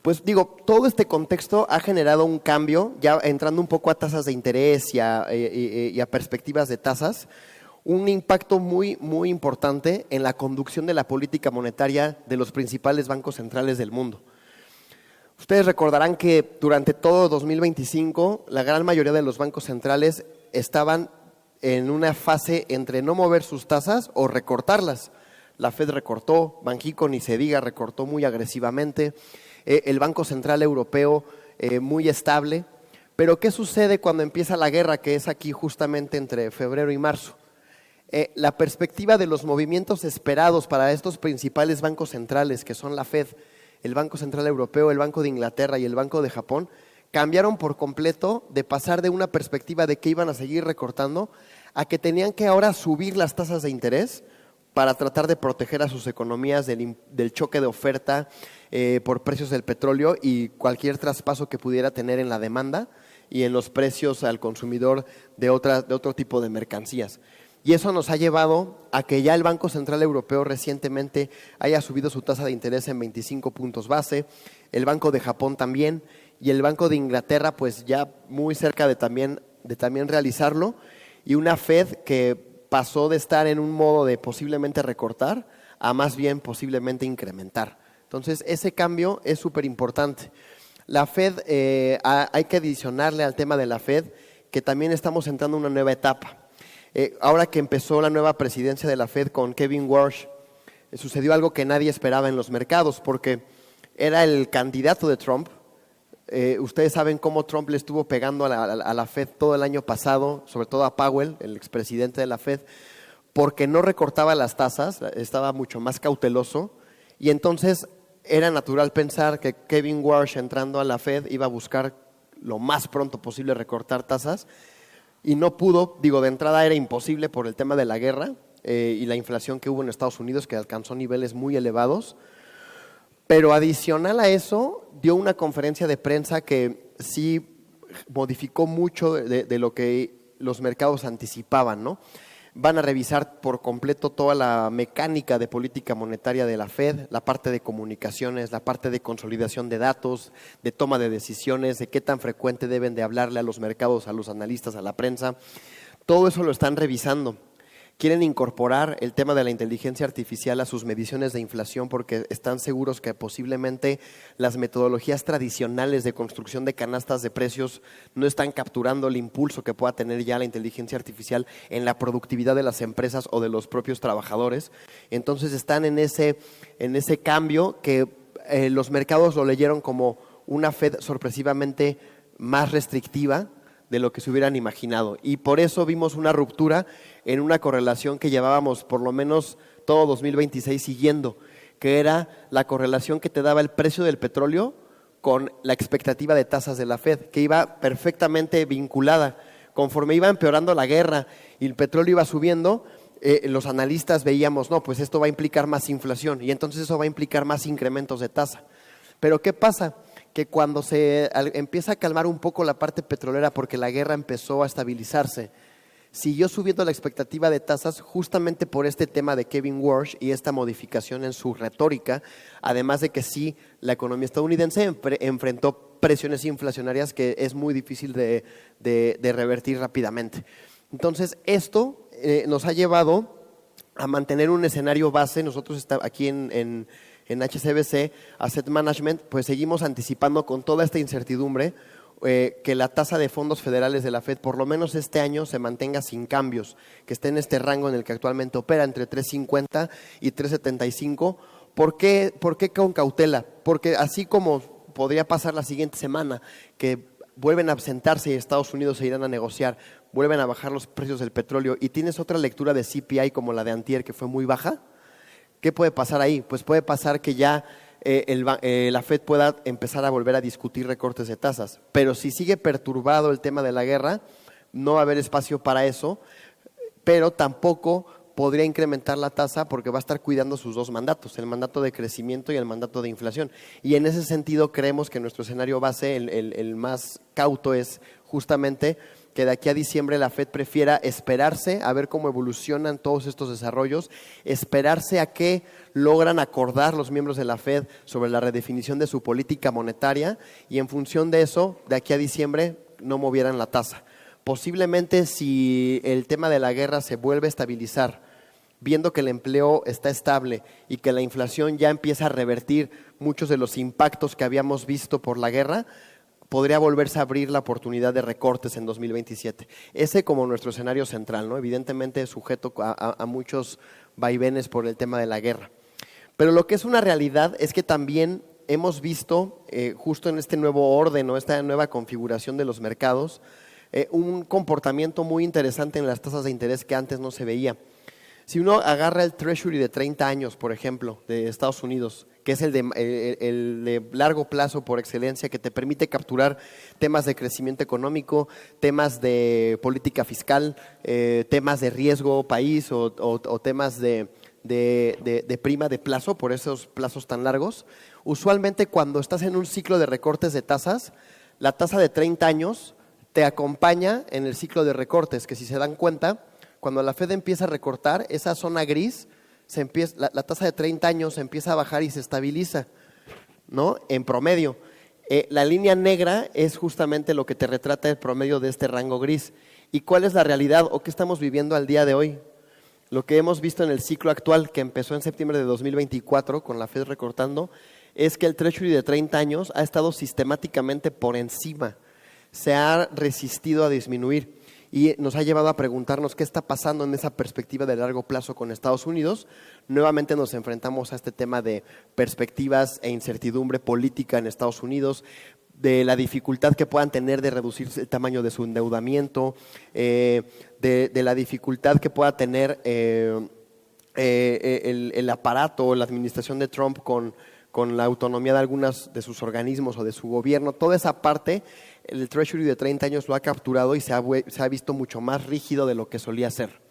Pues digo, todo este contexto ha generado un cambio, ya entrando un poco a tasas de interés y a perspectivas de tasas, un impacto muy, muy importante en la conducción de la política monetaria de los principales bancos centrales del mundo. Ustedes recordarán que durante todo 2025 la gran mayoría de los bancos centrales estaban en una fase entre no mover sus tasas o recortarlas. La Fed recortó, Banxico ni se diga, recortó muy agresivamente, el Banco Central Europeo muy estable. Pero ¿qué sucede cuando empieza la guerra, que es aquí justamente entre febrero y marzo? La perspectiva de los movimientos esperados para estos principales bancos centrales, que son la Fed, el Banco Central Europeo, el Banco de Inglaterra y el Banco de Japón, cambiaron por completo de pasar de una perspectiva de que iban a seguir recortando a que tenían que ahora subir las tasas de interés para tratar de proteger a sus economías del choque de oferta por precios del petróleo y cualquier traspaso que pudiera tener en la demanda y en los precios al consumidor de otro tipo de mercancías. Y eso nos ha llevado a que ya el Banco Central Europeo recientemente haya subido su tasa de interés en 25 puntos base, el Banco de Japón también, y el Banco de Inglaterra pues ya muy cerca de también realizarlo, y una Fed que pasó de estar en un modo de posiblemente recortar a más bien posiblemente incrementar. Entonces ese cambio es súper importante. La Fed, hay que adicionarle al tema de la Fed que también estamos entrando en una nueva etapa. Ahora que empezó la nueva presidencia de la Fed con Kevin Warsh, sucedió algo que nadie esperaba en los mercados, porque era el candidato de Trump. Ustedes saben cómo Trump le estuvo pegando a la Fed todo el año pasado, sobre todo a Powell, el expresidente de la Fed, porque no recortaba las tasas, estaba mucho más cauteloso, y entonces era natural pensar que Kevin Warsh, entrando a la Fed, iba a buscar lo más pronto posible recortar tasas, y no pudo. Digo, de entrada era imposible por el tema de la guerra y la inflación que hubo en Estados Unidos, que alcanzó niveles muy elevados. Pero adicional a eso, dio una conferencia de prensa que sí modificó mucho de lo que los mercados anticipaban, ¿no? Van a revisar por completo toda la mecánica de política monetaria de la Fed, la parte de comunicaciones, la parte de consolidación de datos, de toma de decisiones, de qué tan frecuente deben de hablarle a los mercados, a los analistas, a la prensa. Todo eso lo están revisando. Quieren incorporar el tema de la inteligencia artificial a sus mediciones de inflación porque están seguros que posiblemente las metodologías tradicionales de construcción de canastas de precios no están capturando el impulso que pueda tener ya la inteligencia artificial en la productividad de las empresas o de los propios trabajadores. Entonces están en ese cambio que los mercados lo leyeron como una Fed sorpresivamente más restrictiva de lo que se hubieran imaginado. Y por eso vimos una ruptura en una correlación que llevábamos por lo menos todo 2026 siguiendo, que era la correlación que te daba el precio del petróleo con la expectativa de tasas de la Fed, que iba perfectamente vinculada. Conforme iba empeorando la guerra y el petróleo iba subiendo, los analistas veíamos, no, pues esto va a implicar más inflación y entonces eso va a implicar más incrementos de tasa. Pero ¿qué pasa? Que cuando se empieza a calmar un poco la parte petrolera porque la guerra empezó a estabilizarse, siguió subiendo la expectativa de tasas justamente por este tema de Kevin Warsh y esta modificación en su retórica, además de que sí, la economía estadounidense enfrentó presiones inflacionarias que es muy difícil de revertir rápidamente. Entonces, esto nos ha llevado a mantener un escenario base. Nosotros aquí en HSBC Asset Management, pues seguimos anticipando con toda esta incertidumbre que la tasa de fondos federales de la Fed por lo menos este año se mantenga sin cambios, que esté en este rango en el que actualmente opera, entre 3.50 y 3.75. ¿Por qué con cautela? Porque así como podría pasar la siguiente semana, que vuelven a absentarse y Estados Unidos se irán a negociar, vuelven a bajar los precios del petróleo y tienes otra lectura de CPI como la de antier que fue muy baja, ¿qué puede pasar ahí? Pues puede pasar que ya la Fed pueda empezar a volver a discutir recortes de tasas. Pero si sigue perturbado el tema de la guerra, no va a haber espacio para eso, pero tampoco podría incrementar la tasa porque va a estar cuidando sus dos mandatos, el mandato de crecimiento y el mandato de inflación. Y en ese sentido creemos que nuestro escenario base, el más cauto, es justamente que de aquí a diciembre la Fed prefiera esperarse a ver cómo evolucionan todos estos desarrollos, esperarse a que logran acordar los miembros de la Fed sobre la redefinición de su política monetaria y en función de eso, de aquí a diciembre, no movieran la tasa. Posiblemente si el tema de la guerra se vuelve a estabilizar, viendo que el empleo está estable y que la inflación ya empieza a revertir muchos de los impactos que habíamos visto por la guerra, podría volverse a abrir la oportunidad de recortes en 2027. Ese como nuestro escenario central, ¿no? Evidentemente sujeto a muchos vaivenes por el tema de la guerra. Pero lo que es una realidad es que también hemos visto, justo en este nuevo orden o esta nueva configuración de los mercados, un comportamiento muy interesante en las tasas de interés que antes no se veía. Si uno agarra el Treasury de 30 años, por ejemplo, de Estados Unidos, que es el de largo plazo por excelencia, que te permite capturar temas de crecimiento económico, temas de política fiscal, temas de riesgo país o temas de prima de plazo, por esos plazos tan largos. Usualmente cuando estás en un ciclo de recortes de tasas, la tasa de 30 años te acompaña en el ciclo de recortes, que si se dan cuenta, cuando la Fed empieza a recortar, esa zona gris, la tasa de 30 años empieza a bajar y se estabiliza, ¿no? En promedio. La línea negra es justamente lo que te retrata el promedio de este rango gris. ¿Y cuál es la realidad o qué estamos viviendo al día de hoy? Lo que hemos visto en el ciclo actual, que empezó en septiembre de 2024, con la Fed recortando, es que el Treasury de 30 años ha estado sistemáticamente por encima. Se ha resistido a disminuir. Y nos ha llevado a preguntarnos qué está pasando en esa perspectiva de largo plazo con Estados Unidos. Nuevamente nos enfrentamos a este tema de perspectivas e incertidumbre política en Estados Unidos, de la dificultad que puedan tener de reducir el tamaño de su endeudamiento, de la dificultad que pueda tener el aparato o la administración de Trump con la autonomía de algunos de sus organismos o de su gobierno. Toda esa parte, el Treasury de 30 años lo ha capturado y se ha visto mucho más rígido de lo que solía ser.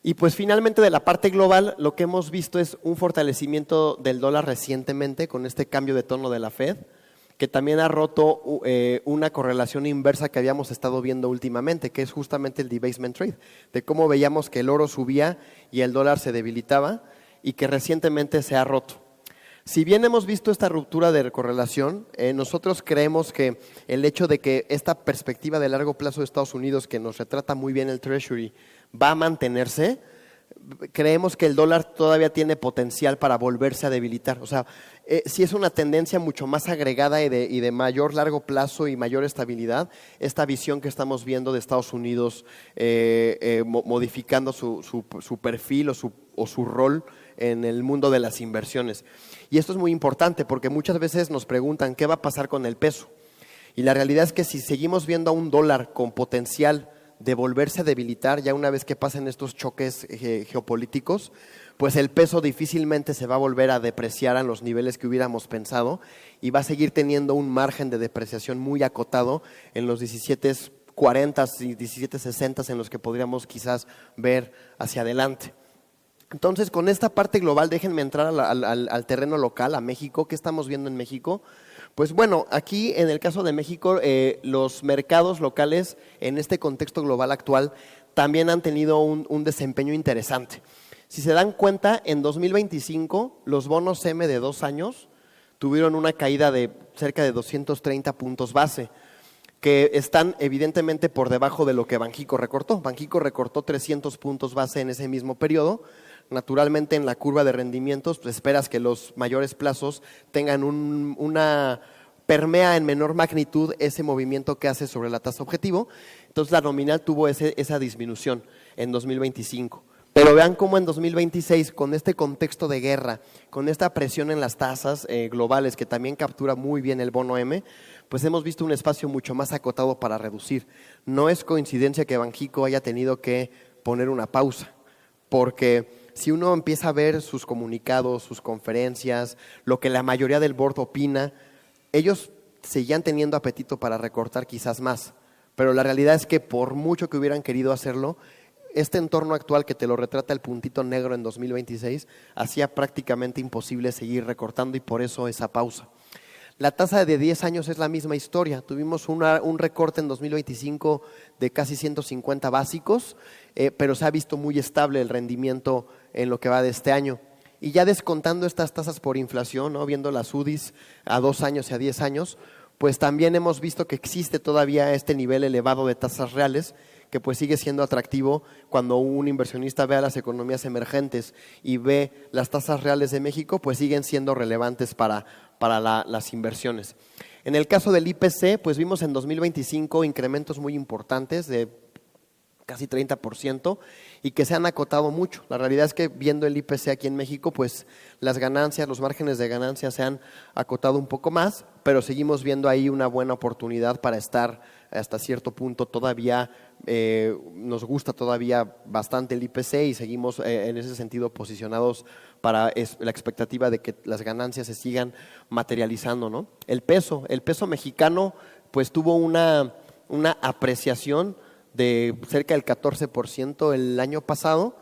Y pues finalmente de la parte global, lo que hemos visto es un fortalecimiento del dólar recientemente con este cambio de tono de la Fed, que también ha roto una correlación inversa que habíamos estado viendo últimamente, que es justamente el debasement trade, de cómo veíamos que el oro subía y el dólar se debilitaba y que recientemente se ha roto. Si bien hemos visto esta ruptura de correlación, nosotros creemos que el hecho de que esta perspectiva de largo plazo de Estados Unidos, que nos retrata muy bien el Treasury, va a mantenerse, creemos que el dólar todavía tiene potencial para volverse a debilitar. O sea, sí es una tendencia mucho más agregada y de mayor largo plazo y mayor estabilidad, esta visión que estamos viendo de Estados Unidos modificando su perfil o su rol en el mundo de las inversiones. Y esto es muy importante porque muchas veces nos preguntan qué va a pasar con el peso. Y la realidad es que si seguimos viendo a un dólar con potencial de volverse a debilitar ya una vez que pasen estos choques geopolíticos, pues el peso difícilmente se va a volver a depreciar a los niveles que hubiéramos pensado y va a seguir teniendo un margen de depreciación muy acotado en los 17.40 y 17.60 en los que podríamos quizás ver hacia adelante. Entonces, con esta parte global, déjenme entrar al terreno local, a México. ¿Qué estamos viendo en México? Pues bueno, aquí en el caso de México, los mercados locales en este contexto global actual también han tenido un desempeño interesante. Si se dan cuenta, en 2025 los bonos M de 2 años tuvieron una caída de cerca de 230 puntos base, que están evidentemente por debajo de lo que Banxico recortó. Banxico recortó 300 puntos base en ese mismo periodo. Naturalmente en la curva de rendimientos pues esperas que los mayores plazos tengan una permea en menor magnitud ese movimiento que hace sobre la tasa objetivo. Entonces la nominal tuvo esa disminución en 2025. Pero vean cómo en 2026, con este contexto de guerra, con esta presión en las tasas globales que también captura muy bien el bono M, pues hemos visto un espacio mucho más acotado para reducir. No es coincidencia que Banxico haya tenido que poner una pausa, porque si uno empieza a ver sus comunicados, sus conferencias, lo que la mayoría del board opina, ellos seguían teniendo apetito para recortar quizás más, Pero la realidad es que por mucho que hubieran querido hacerlo, este entorno actual que te lo retrata el puntito negro en 2026 hacía prácticamente imposible seguir recortando y por eso esa pausa. La tasa de 10 años es la misma historia. Tuvimos un recorte en 2025 de casi 150 básicos, pero se ha visto muy estable el rendimiento en lo que va de este año. Y ya descontando estas tasas por inflación, ¿no? Viendo las UDIs a 2 años y a 10 años, pues también hemos visto que existe todavía este nivel elevado de tasas reales, que pues sigue siendo atractivo cuando un inversionista ve a las economías emergentes y ve las tasas reales de México, pues siguen siendo relevantes para las inversiones. En el caso del IPC, pues vimos en 2025 incrementos muy importantes de casi 30% y que se han acotado mucho. La realidad es que viendo el IPC aquí en México, pues las ganancias, los márgenes de ganancias se han acotado un poco más, pero seguimos viendo ahí una buena oportunidad para estar hasta cierto punto todavía, nos gusta todavía bastante el IPC y seguimos en ese sentido posicionados para la expectativa de que las ganancias se sigan materializando, ¿no? El peso mexicano pues tuvo una apreciación de cerca del 14% el año pasado,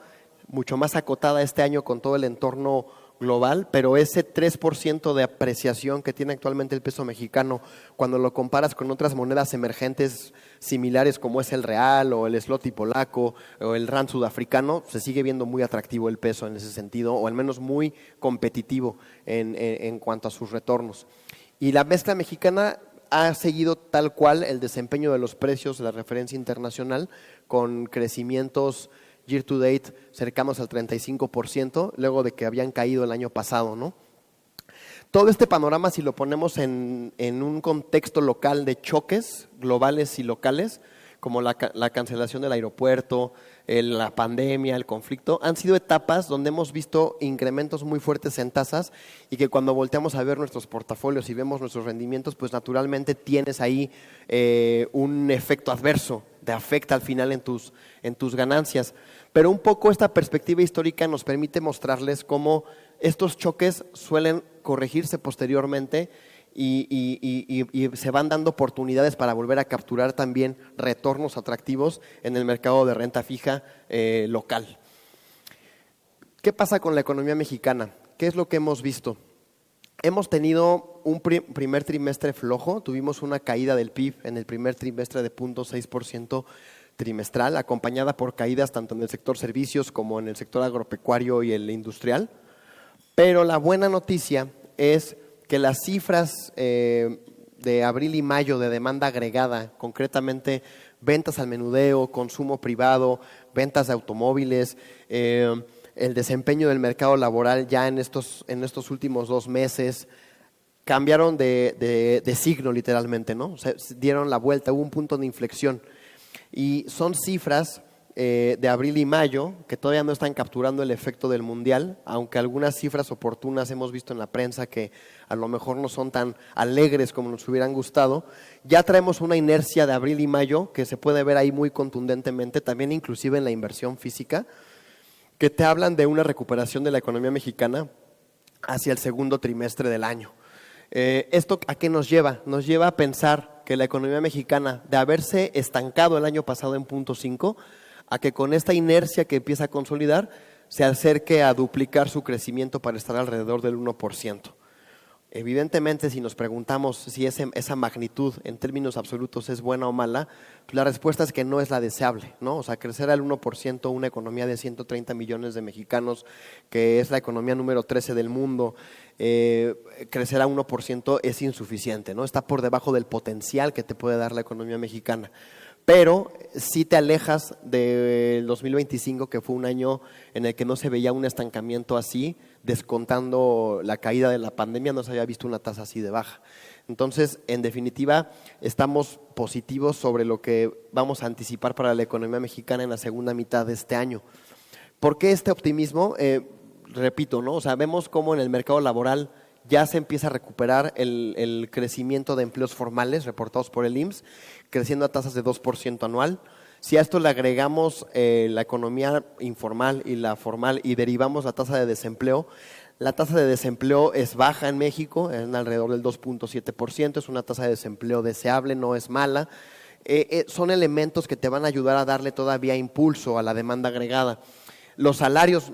mucho más acotada este año con todo el entorno global, pero ese 3% de apreciación que tiene actualmente el peso mexicano, cuando lo comparas con otras monedas emergentes similares como es el real o el zloty polaco o el rand sudafricano, se sigue viendo muy atractivo el peso en ese sentido, o al menos muy competitivo en cuanto a sus retornos. Y la mezcla mexicana ha seguido tal cual el desempeño de los precios de la referencia internacional, con crecimientos year to date cercanos al 35%, luego de que habían caído el año pasado, ¿no? Todo este panorama, si lo ponemos en un contexto local de choques globales y locales, como la cancelación del aeropuerto, la pandemia, el conflicto, han sido etapas donde hemos visto incrementos muy fuertes en tasas y que cuando volteamos a ver nuestros portafolios y vemos nuestros rendimientos, pues naturalmente tienes ahí un efecto adverso, te afecta al final en tus ganancias. Pero un poco esta perspectiva histórica nos permite mostrarles cómo estos choques suelen corregirse posteriormente y se van dando oportunidades para volver a capturar también retornos atractivos en el mercado de renta fija local. ¿Qué pasa con la economía mexicana? ¿Qué es lo que hemos visto? Hemos tenido un primer trimestre flojo, tuvimos una caída del PIB en el primer trimestre de 0.6% trimestral, acompañada por caídas tanto en el sector servicios como en el sector agropecuario y el industrial. Pero la buena noticia es que las cifras de abril y mayo de demanda agregada, concretamente ventas al menudeo, consumo privado, ventas de automóviles, el desempeño del mercado laboral ya en estos últimos 2 meses, cambiaron de signo literalmente, ¿no? O sea, dieron la vuelta, hubo un punto de inflexión. Y son cifras de abril y mayo que todavía no están capturando el efecto del mundial, aunque algunas cifras oportunas hemos visto en la prensa que a lo mejor no son tan alegres como nos hubieran gustado. Ya traemos una inercia de abril y mayo que se puede ver ahí muy contundentemente, también inclusive en la inversión física, que te hablan de una recuperación de la economía mexicana hacia el segundo trimestre del año. ¿Esto a qué nos lleva? Nos lleva a pensar que la economía mexicana, de haberse estancado el año pasado en 0.5, a que con esta inercia que empieza a consolidar, se acerque a duplicar su crecimiento para estar alrededor del 1%. Evidentemente, si nos preguntamos si esa magnitud en términos absolutos es buena o mala, pues la respuesta es que no es la deseable, ¿no? O sea, crecer al 1%, una economía de 130 millones de mexicanos, que es la economía número 13 del mundo, crecer a 1% es insuficiente, ¿no? Está por debajo del potencial que te puede dar la economía mexicana. Pero si te alejas del 2025, que fue un año en el que no se veía un estancamiento así, descontando la caída de la pandemia, no se había visto una tasa así de baja. Entonces, en definitiva, estamos positivos sobre lo que vamos a anticipar para la economía mexicana en la segunda mitad de este año. ¿Por qué este optimismo? Repito, ¿no? O sea, vemos cómo en el mercado laboral ya se empieza a recuperar el crecimiento de empleos formales reportados por el IMSS, creciendo a tasas de 2% anual. Si a esto le agregamos la economía informal y la formal y derivamos la tasa de desempleo, la tasa de desempleo es baja en México, es alrededor del 2.7%, es una tasa de desempleo deseable, no es mala. son elementos que te van a ayudar a darle todavía impulso a la demanda agregada. Los salarios,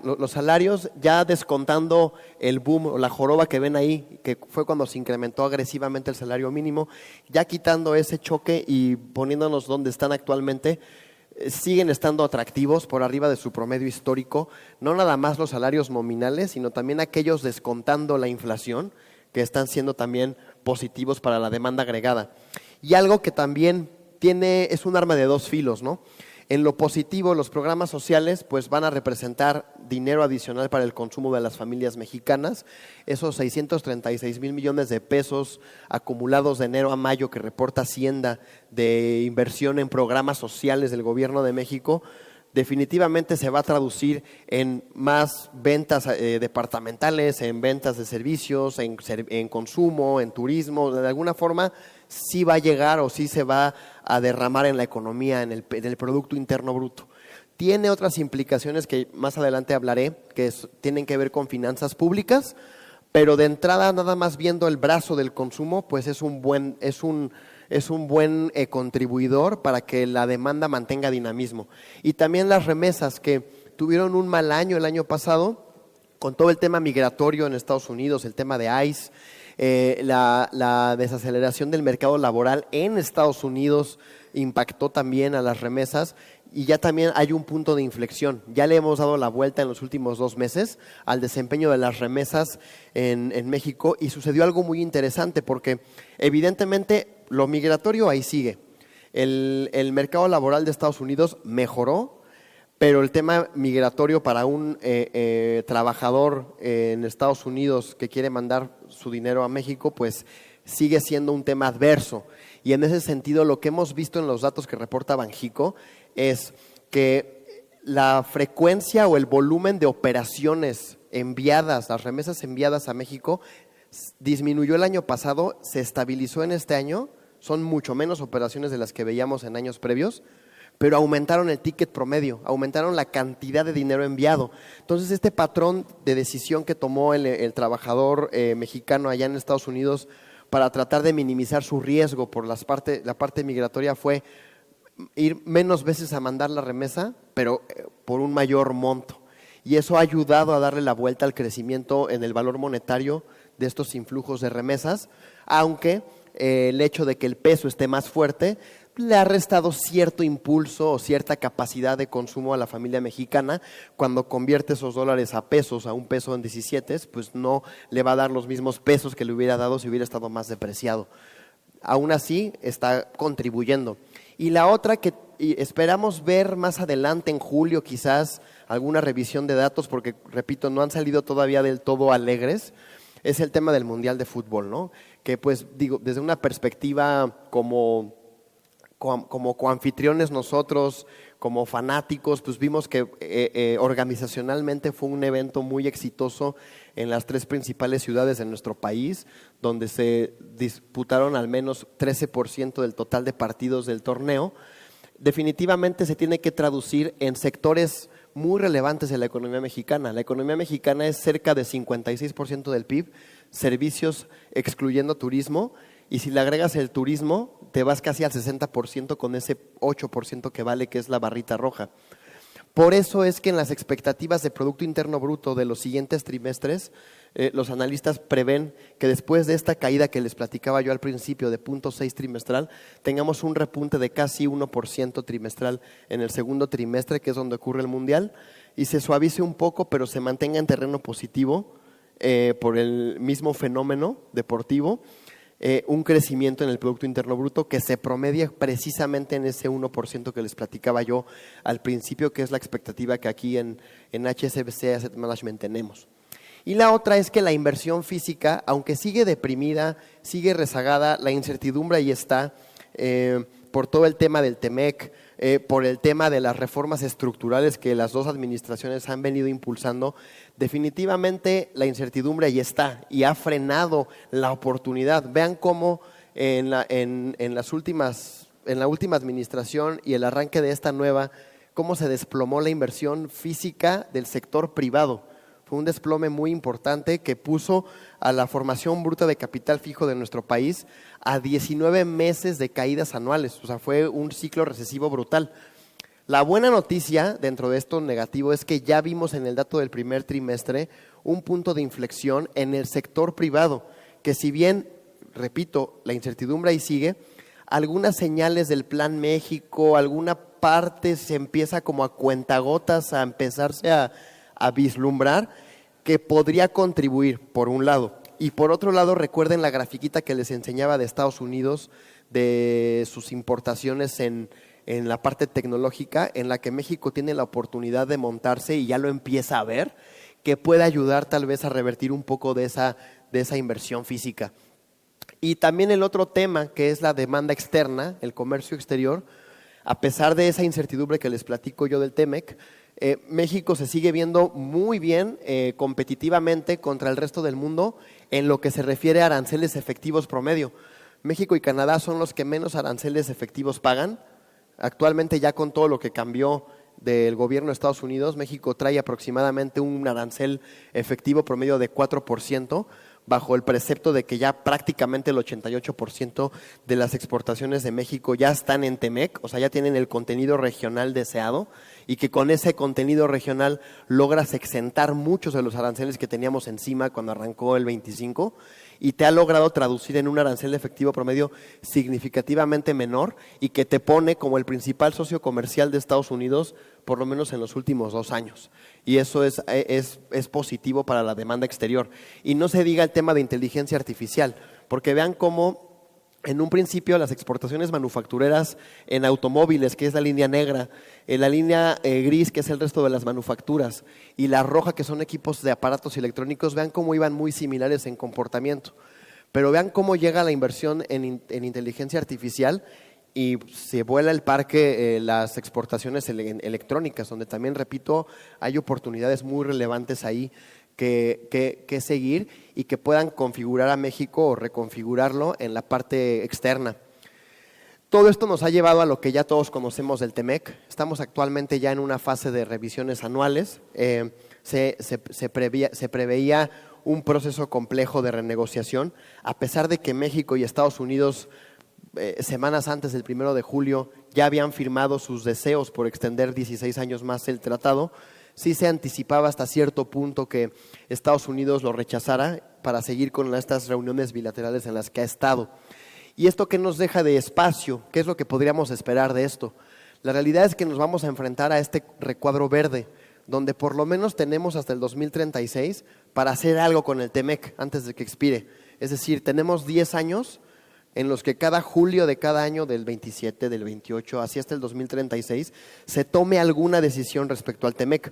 ya descontando el boom o la joroba que ven ahí, que fue cuando se incrementó agresivamente el salario mínimo, ya quitando ese choque y poniéndonos donde están actualmente, siguen estando atractivos por arriba de su promedio histórico, no nada más los salarios nominales, sino también aquellos descontando la inflación, que están siendo también positivos para la demanda agregada. Y algo que también es un arma de dos filos, ¿no? En lo positivo, los programas sociales pues van a representar dinero adicional para el consumo de las familias mexicanas. Esos 636 mil millones de pesos acumulados de enero a mayo que reporta Hacienda de inversión en programas sociales del Gobierno de México, definitivamente se va a traducir en más ventas departamentales, en ventas de servicios, en consumo, en turismo. De alguna forma sí va a llegar o sí se va a derramar en la economía, en el Producto Interno Bruto. Tiene otras implicaciones que más adelante hablaré, que tienen que ver con finanzas públicas, pero de entrada nada más viendo el brazo del consumo, pues es un buen contribuidor para que la demanda mantenga dinamismo. Y también las remesas, que tuvieron un mal año el año pasado, con todo el tema migratorio en Estados Unidos, el tema de ICE, la desaceleración del mercado laboral en Estados Unidos impactó también a las remesas, y ya también hay un punto de inflexión. Ya le hemos dado la vuelta en los últimos 2 meses al desempeño de las remesas en México, y sucedió algo muy interesante porque evidentemente lo migratorio ahí sigue. El mercado laboral de Estados Unidos mejoró, pero el tema migratorio para un trabajador en Estados Unidos que quiere mandar su dinero a México, pues sigue siendo un tema adverso. Y en ese sentido, lo que hemos visto en los datos que reporta Banjico es que la frecuencia o el volumen de operaciones enviadas, las remesas enviadas a México, disminuyó el año pasado, se estabilizó en este año, son mucho menos operaciones de las que veíamos en años previos, pero aumentaron el ticket promedio, aumentaron la cantidad de dinero enviado. Entonces, este patrón de decisión que tomó el trabajador mexicano allá en Estados Unidos para tratar de minimizar su riesgo por la parte migratoria fue ir menos veces a mandar la remesa, pero por un mayor monto. Y eso ha ayudado a darle la vuelta al crecimiento en el valor monetario de estos influjos de remesas, aunque el hecho de que el peso esté más fuerte le ha restado cierto impulso o cierta capacidad de consumo a la familia mexicana. Cuando convierte esos dólares a pesos, a un peso en 17, pues no le va a dar los mismos pesos que le hubiera dado si hubiera estado más depreciado. Aún así, está contribuyendo. Y la otra que esperamos ver más adelante, en julio quizás, alguna revisión de datos, porque repito, no han salido todavía del todo alegres, es el tema del Mundial de Fútbol, ¿no? Que pues digo, desde una perspectiva como coanfitriones nosotros, como fanáticos, pues vimos que organizacionalmente fue un evento muy exitoso en las 3 principales ciudades de nuestro país, donde se disputaron al menos 13% del total de partidos del torneo. Definitivamente se tiene que traducir en sectores muy relevantes de la economía mexicana. La economía mexicana es cerca de 56% del PIB, servicios excluyendo turismo, y si le agregas el turismo, te vas casi al 60% con ese 8% que vale, que es la barrita roja. Por eso es que en las expectativas de Producto Interno Bruto de los siguientes trimestres, los analistas prevén que después de esta caída que les platicaba yo al principio de 0.6 trimestral, tengamos un repunte de casi 1% trimestral en el segundo trimestre, que es donde ocurre el Mundial, y se suavice un poco, pero se mantenga en terreno positivo por el mismo fenómeno deportivo. Un crecimiento en el Producto Interno Bruto que se promedia precisamente en ese 1% que les platicaba yo al principio, que es la expectativa que aquí en HSBC Asset Management tenemos. Y la otra es que la inversión física, aunque sigue deprimida, sigue rezagada, la incertidumbre ahí está, por todo el tema del TEMEC, por el tema de las reformas estructurales que las 2 administraciones han venido impulsando. Definitivamente la incertidumbre ahí está y ha frenado la oportunidad. Vean cómo en la última administración y el arranque de esta nueva, cómo se desplomó la inversión física del sector privado. Fue un desplome muy importante que puso a la formación bruta de capital fijo de nuestro país a 19 meses de caídas anuales. O sea, fue un ciclo recesivo brutal. La buena noticia dentro de esto negativo es que ya vimos en el dato del primer trimestre un punto de inflexión en el sector privado, que si bien, repito, la incertidumbre ahí sigue, algunas señales del Plan México, alguna parte se empieza como a cuentagotas a empezarse a vislumbrar que podría contribuir, por un lado. Y por otro lado, recuerden la grafiquita que les enseñaba de Estados Unidos, de sus importaciones en la parte tecnológica, en la que México tiene la oportunidad de montarse y ya lo empieza a ver, que puede ayudar tal vez a revertir un poco de esa inversión física. Y también el otro tema, que es la demanda externa, el comercio exterior, a pesar de esa incertidumbre que les platico yo del TEMEC, México se sigue viendo muy bien competitivamente contra el resto del mundo en lo que se refiere a aranceles efectivos promedio. México y Canadá son los que menos aranceles efectivos pagan. Actualmente, ya con todo lo que cambió del gobierno de Estados Unidos, México trae aproximadamente un arancel efectivo promedio de 4%, bajo el precepto de que ya prácticamente el 88% de las exportaciones de México ya están en TEMEC, o sea, ya tienen el contenido regional deseado, y que con ese contenido regional logras exentar muchos de los aranceles que teníamos encima cuando arrancó el 25, y te ha logrado traducir en un arancel efectivo promedio significativamente menor y que te pone como el principal socio comercial de Estados Unidos, por lo menos en los últimos 2 años. Y eso es positivo para la demanda exterior. Y no se diga el tema de inteligencia artificial, porque vean cómo en un principio las exportaciones manufactureras en automóviles, que es la línea negra, la línea gris, que es el resto de las manufacturas, y la roja, que son equipos de aparatos electrónicos, vean cómo iban muy similares en comportamiento. Pero vean cómo llega la inversión en inteligencia artificial y se vuela el parque las exportaciones electrónicas, donde también, repito, hay oportunidades muy relevantes ahí que seguir y que puedan configurar a México o reconfigurarlo en la parte externa. Todo esto nos ha llevado a lo que ya todos conocemos del TEMEC. Estamos actualmente ya en una fase de revisiones anuales. Se preveía un proceso complejo de renegociación, a pesar de que México y Estados Unidos, semanas antes del 1 de julio, ya habían firmado sus deseos por extender 16 años más el tratado. Sí se anticipaba hasta cierto punto que Estados Unidos lo rechazara para seguir con estas reuniones bilaterales en las que ha estado. ¿Y esto qué nos deja de espacio? ¿Qué es lo que podríamos esperar de esto? La realidad es que nos vamos a enfrentar a este recuadro verde, donde por lo menos tenemos hasta el 2036 para hacer algo con el TEMEC antes de que expire. Es decir, tenemos 10 años en los que cada julio de cada año, del 27, del 28, así hasta el 2036, se tome alguna decisión respecto al TEMEC.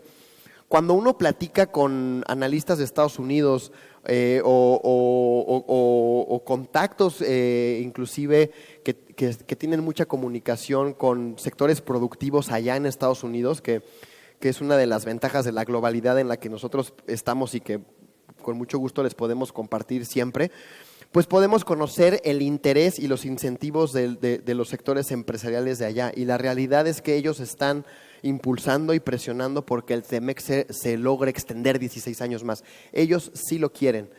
Cuando uno platica con analistas de Estados Unidos o contactos inclusive que tienen mucha comunicación con sectores productivos allá en Estados Unidos, que es una de las ventajas de la globalidad en la que nosotros estamos y que con mucho gusto les podemos compartir siempre, pues podemos conocer el interés y los incentivos de los sectores empresariales de allá. Y la realidad es que ellos están impulsando y presionando porque el TEMEC se logre extender 16 años más. Ellos sí lo quieren.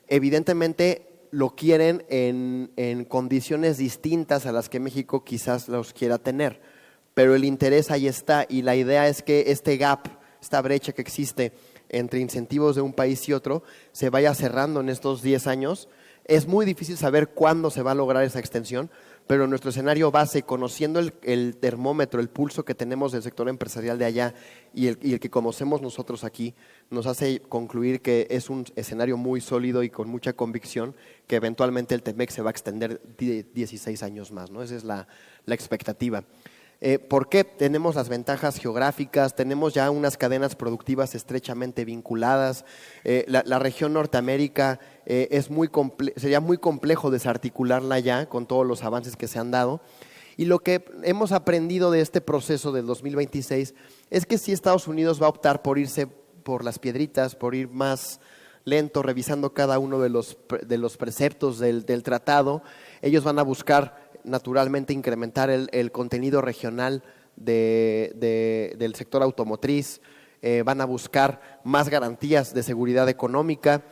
Evidentemente lo quieren en condiciones distintas a las que México quizás los quiera tener, pero el interés ahí está, y la idea es que este gap, esta brecha que existe entre incentivos de un país y otro, se vaya cerrando en estos 10 años. Es muy difícil saber cuándo se va a lograr esa extensión, pero nuestro escenario base, conociendo el termómetro, el pulso que tenemos del sector empresarial de allá y el que conocemos nosotros aquí, nos hace concluir que es un escenario muy sólido y con mucha convicción que eventualmente el TEMEC se va a extender 16 años más, ¿no? Esa es la expectativa. ¿Por qué? Tenemos las ventajas geográficas, tenemos ya unas cadenas productivas estrechamente vinculadas. La región Norteamérica sería muy complejo desarticularla ya con todos los avances que se han dado. Y lo que hemos aprendido de este proceso del 2026 es que si Estados Unidos va a optar por irse por las piedritas, por ir más lento, revisando cada uno de los preceptos del tratado, ellos van a buscar naturalmente incrementar el contenido regional del sector automotriz, van a buscar más garantías de seguridad económica,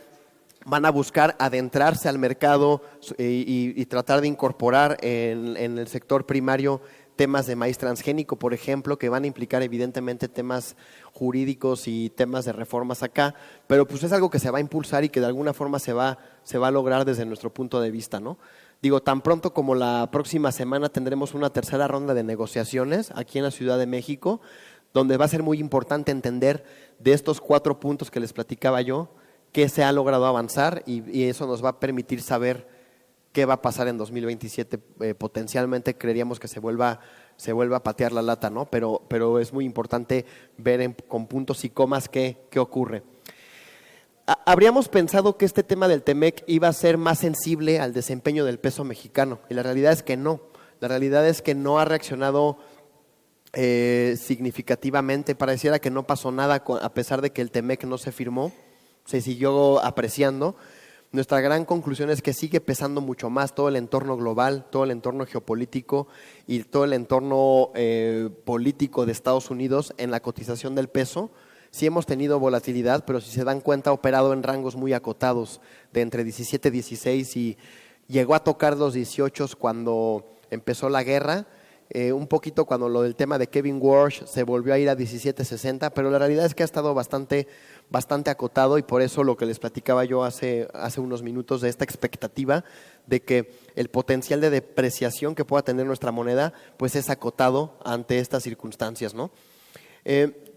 van a buscar adentrarse al mercado y tratar de incorporar en el sector primario temas de maíz transgénico, por ejemplo, que van a implicar evidentemente temas jurídicos y temas de reformas acá, pero pues es algo que se va a impulsar y que de alguna forma se va a lograr desde nuestro punto de vista, ¿no? Digo, tan pronto como la próxima semana tendremos una tercera ronda de negociaciones aquí en la Ciudad de México, donde va a ser muy importante entender de estos 4 puntos que les platicaba yo, qué se ha logrado avanzar y eso nos va a permitir saber qué va a pasar en 2027. Potencialmente creeríamos que se vuelva a patear la lata, ¿no? Pero es muy importante ver con puntos y comas qué ocurre. Habríamos pensado que este tema del TEMEC iba a ser más sensible al desempeño del peso mexicano y la realidad es que no. La realidad es que no ha reaccionado significativamente. Pareciera que no pasó nada a pesar de que el TEMEC no se firmó, se siguió apreciando. Nuestra gran conclusión es que sigue pesando mucho más todo el entorno global, todo el entorno geopolítico y todo el entorno político de Estados Unidos en la cotización del peso. Sí hemos tenido volatilidad, pero si se dan cuenta ha operado en rangos muy acotados de entre 17 y 16 y llegó a tocar los 18 cuando empezó la guerra. Un poquito cuando lo del tema de Kevin Walsh se volvió a ir a 17.60, pero la realidad es que ha estado bastante acotado y por eso lo que les platicaba yo hace unos minutos de esta expectativa de que el potencial de depreciación que pueda tener nuestra moneda pues es acotado ante estas circunstancias, ¿no?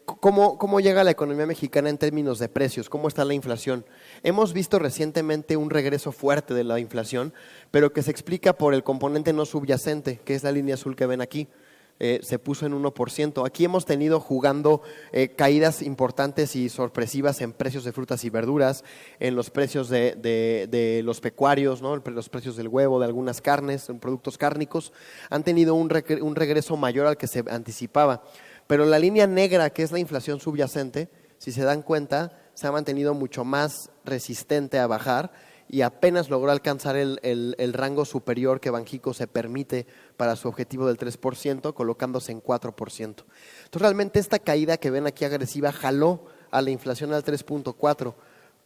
¿Cómo llega la economía mexicana en términos de precios? ¿Cómo está la inflación? Hemos visto recientemente un regreso fuerte de la inflación, pero que se explica por el componente no subyacente, que es la línea azul que ven aquí. Se puso en 1%. Aquí hemos tenido jugando caídas importantes y sorpresivas en precios de frutas y verduras, en los precios de los pecuarios, ¿no? Los precios del huevo, de algunas carnes, en productos cárnicos, han tenido un regreso mayor al que se anticipaba. Pero la línea negra, que es la inflación subyacente, si se dan cuenta, se ha mantenido mucho más resistente a bajar y apenas logró alcanzar el rango superior que Banxico se permite para su objetivo del 3%, colocándose en 4%. Entonces, realmente esta caída que ven aquí agresiva jaló a la inflación al 3.4%,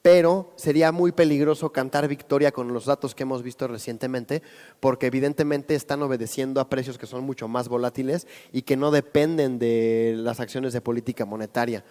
pero sería muy peligroso cantar victoria con los datos que hemos visto recientemente, porque evidentemente están obedeciendo a precios que son mucho más volátiles y que no dependen de las acciones de política monetaria.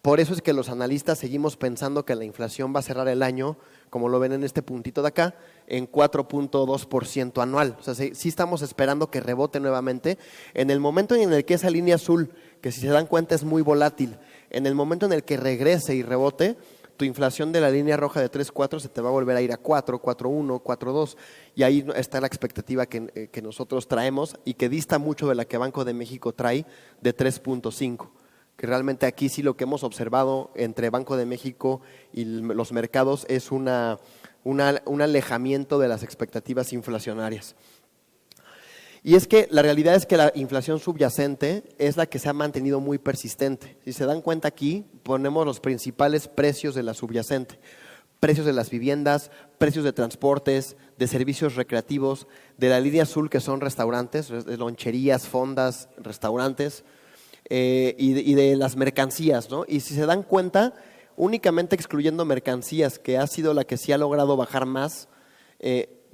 Por eso es que los analistas seguimos pensando que la inflación va a cerrar el año, como lo ven en este puntito de acá, en 4.2% anual. O sea, sí estamos esperando que rebote nuevamente. En el momento en el que esa línea azul, que si se dan cuenta es muy volátil, en el momento en el que regrese y rebote, tu inflación de la línea roja de 3.4 se te va a volver a ir a 4, 4.1, 4.2 y ahí está la expectativa que nosotros traemos y que dista mucho de la que Banco de México trae de 3.5, que realmente aquí sí lo que hemos observado entre Banco de México y los mercados es un alejamiento de las expectativas inflacionarias. Y es que la realidad es que la inflación subyacente es la que se ha mantenido muy persistente. Si se dan cuenta aquí, ponemos los principales precios de la subyacente. Precios de las viviendas, precios de transportes, de servicios recreativos, de la línea azul que son restaurantes, loncherías, fondas, restaurantes, y de las mercancías, ¿no? Y si se dan cuenta, únicamente excluyendo mercancías, que ha sido la que sí ha logrado bajar más,